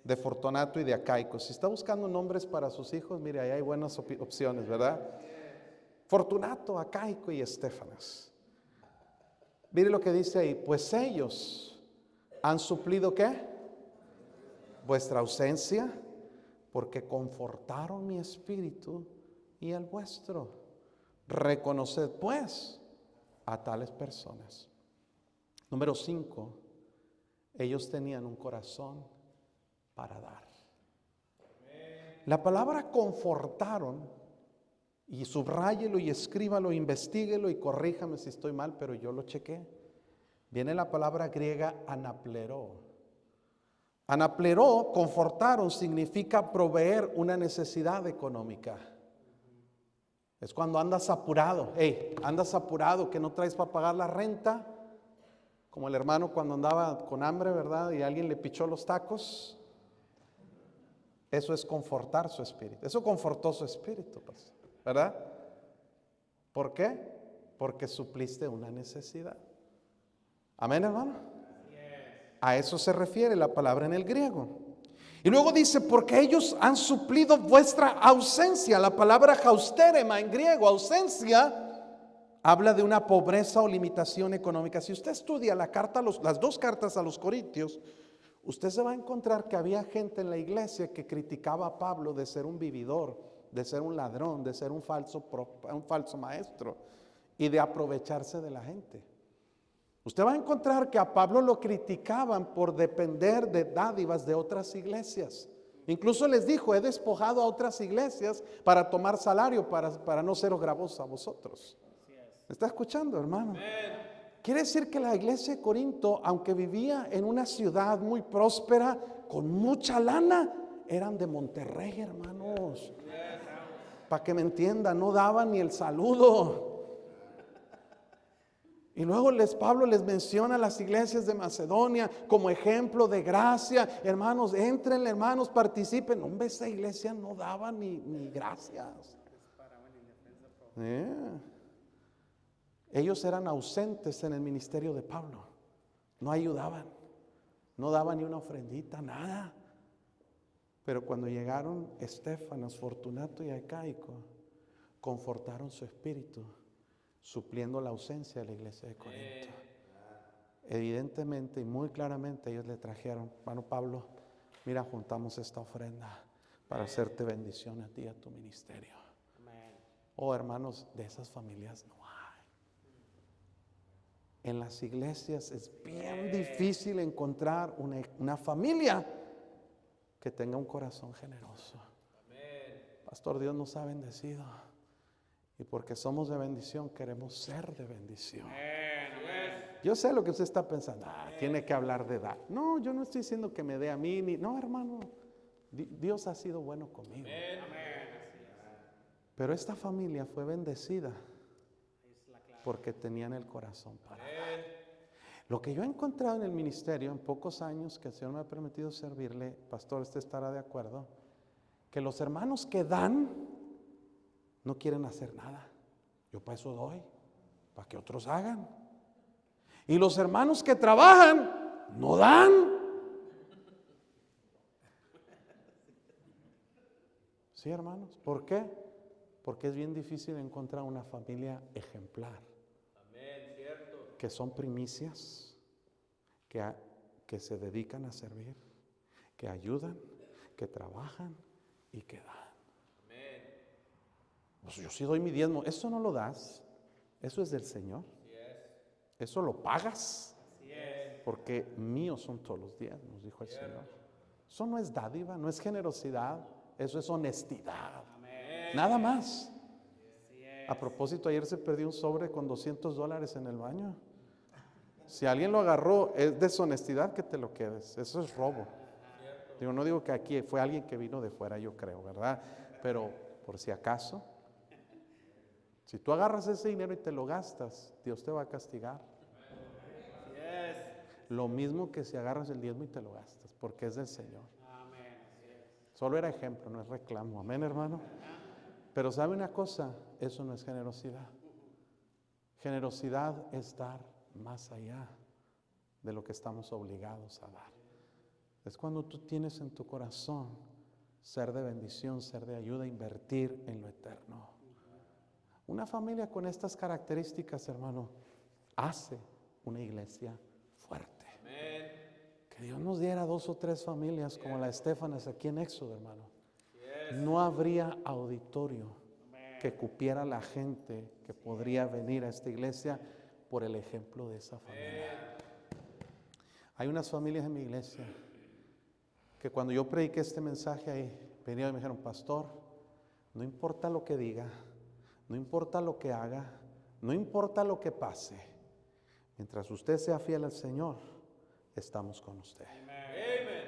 de Fortunato y de Acaico. Si está buscando nombres para sus hijos, mire, ahí hay buenas opciones, ¿verdad? Fortunato, Acaico y Estéfanas. Mire lo que dice ahí: pues ellos han suplido ¿qué? Vuestra ausencia, porque confortaron mi espíritu y el vuestro. Reconoced pues a tales personas. Número 5. Ellos tenían un corazón para dar. La palabra confortaron, y subráyelo y escríbalo, investíguelo y corríjame si estoy mal, pero yo lo chequé. Viene la palabra griega anapleró. Anapleró, confortaron, significa proveer una necesidad económica. Es cuando andas apurado. Andas apurado que no traes para pagar la renta. Como el hermano cuando andaba con hambre, ¿verdad? Y alguien le pichó los tacos. Eso es confortar su espíritu. Eso confortó su espíritu, ¿verdad? ¿Por qué? Porque supliste una necesidad. Amén, hermano. A eso se refiere la palabra en el griego. Y luego dice: porque ellos han suplido vuestra ausencia. La palabra hausterema en griego, ausencia, habla de una pobreza o limitación económica. Si usted estudia las 2 cartas a los Corintios, usted se va a encontrar que había gente en la iglesia que criticaba a Pablo de ser un vividor, de ser un ladrón, de ser un falso maestro y de aprovecharse de la gente. Usted va a encontrar que a Pablo lo criticaban por depender de dádivas de otras iglesias. Incluso les dijo: he despojado a otras iglesias para tomar salario, para no seros gravosos a vosotros. ¿Me está escuchando, hermano? Quiere decir que la iglesia de Corinto, aunque vivía en una ciudad muy próspera, con mucha lana, eran de Monterrey, hermanos. Para que me entiendan, no daban ni el saludo. Y luego Pablo les menciona a las iglesias de Macedonia como ejemplo de gracia. Hermanos, entren, hermanos, participen. Hombre, esa iglesia no daba ni gracias. Ellos eran ausentes en el ministerio de Pablo. No ayudaban. No daban ni una ofrendita, nada. Pero cuando llegaron Estéfanas, Fortunato y Acaico, confortaron su espíritu, supliendo la ausencia de la iglesia de Corinto. Evidentemente y muy claramente ellos le trajeron: hermano Pablo, mira, juntamos esta ofrenda para hacerte bendición a ti y a tu ministerio. Oh, hermanos, de esas familias no hay. En las iglesias es bien difícil encontrar una familia que tenga un corazón generoso. Pastor, Dios nos ha bendecido. Y porque somos de bendición, queremos ser de bendición. Yo sé lo que usted está pensando. Tiene que hablar de edad. No, yo no estoy diciendo que me dé a mí. No, hermano. Dios ha sido bueno conmigo. Pero esta familia fue bendecida porque tenían el corazón para dar. Lo que yo he encontrado en el ministerio en pocos años que el Señor me ha permitido servirle, pastor, usted estará de acuerdo, que los hermanos que dan no quieren hacer nada. Yo para eso doy, para que otros hagan. Y los hermanos que trabajan no dan. Sí, hermanos, ¿por qué? Porque es bien difícil encontrar una familia ejemplar. Amén, cierto. Que son primicias, que se dedican a servir, que ayudan, que trabajan y que dan. Amén. Pues yo sí doy mi diezmo. Eso no lo das, eso es del Señor. Eso lo pagas. Porque míos son todos los diezmos, dijo el Señor. Eso no es dádiva, no es generosidad, eso es honestidad. Nada más. A propósito, ayer se perdió un sobre con $200 en el baño. Si alguien lo agarró, es deshonestidad que te lo quedes. Eso es robo. No digo que aquí fue alguien que vino de fuera, yo creo, ¿verdad? Pero por si acaso, si tú agarras ese dinero y te lo gastas, Dios te va a castigar. Lo mismo que si agarras el diezmo y te lo gastas, porque es del Señor. Solo era ejemplo, no es reclamo. Amén, hermano. Pero ¿sabe una cosa? Eso no es generosidad. Generosidad es dar más allá de lo que estamos obligados a dar. Es cuando tú tienes en tu corazón ser de bendición, ser de ayuda, invertir en lo eterno. Una familia con estas características, hermano, hace una iglesia fuerte. Que Dios nos diera 2 o 3 familias como la de Estéfanas aquí en Éxodo, hermano. No habría auditorio que cupiera la gente que podría venir a esta iglesia por el ejemplo de esa familia. Hay unas familias en mi iglesia que cuando yo prediqué este mensaje ahí, venían y me dijeron: pastor, no importa lo que diga, no importa lo que haga, no importa lo que pase, mientras usted sea fiel al Señor, estamos con usted.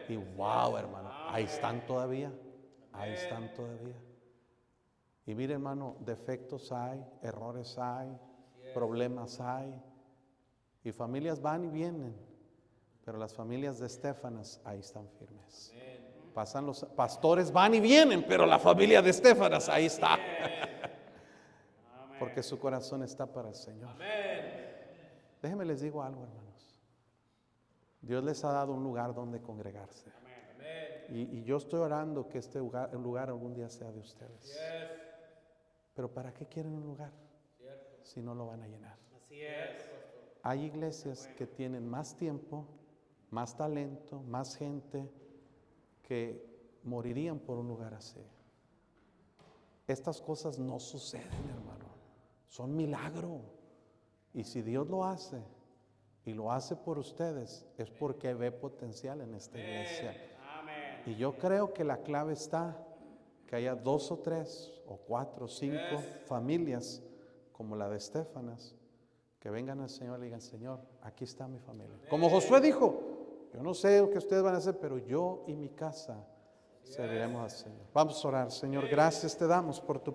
Y wow, hermano, ahí están todavía. Ahí están todavía. Y mire, hermano, defectos hay, errores hay, problemas hay. Y familias van y vienen. Pero las familias de Estéfanas ahí están firmes. Pasan los pastores, van y vienen, pero la familia de Estéfanas ahí está. Porque su corazón está para el Señor. Déjenme les digo algo, hermanos. Dios les ha dado un lugar donde congregarse. Y yo estoy orando que este lugar algún día sea de ustedes. Pero ¿para qué quieren un lugar si no lo van a llenar? Hay iglesias que tienen más tiempo, más talento, más gente, que morirían por un lugar así. Estas cosas no suceden, hermano. Son milagro. Y si Dios lo hace y lo hace por ustedes, es porque ve potencial en esta iglesia. Y yo creo que la clave está que haya 2 o 3 o 4 o 5 familias como la de Estéfanas que vengan al Señor y le digan: Señor, aquí está mi familia. Como Josué dijo: yo no sé lo que ustedes van a hacer, pero yo y mi casa Serviremos al Señor. Vamos a orar. Señor, gracias te damos por tu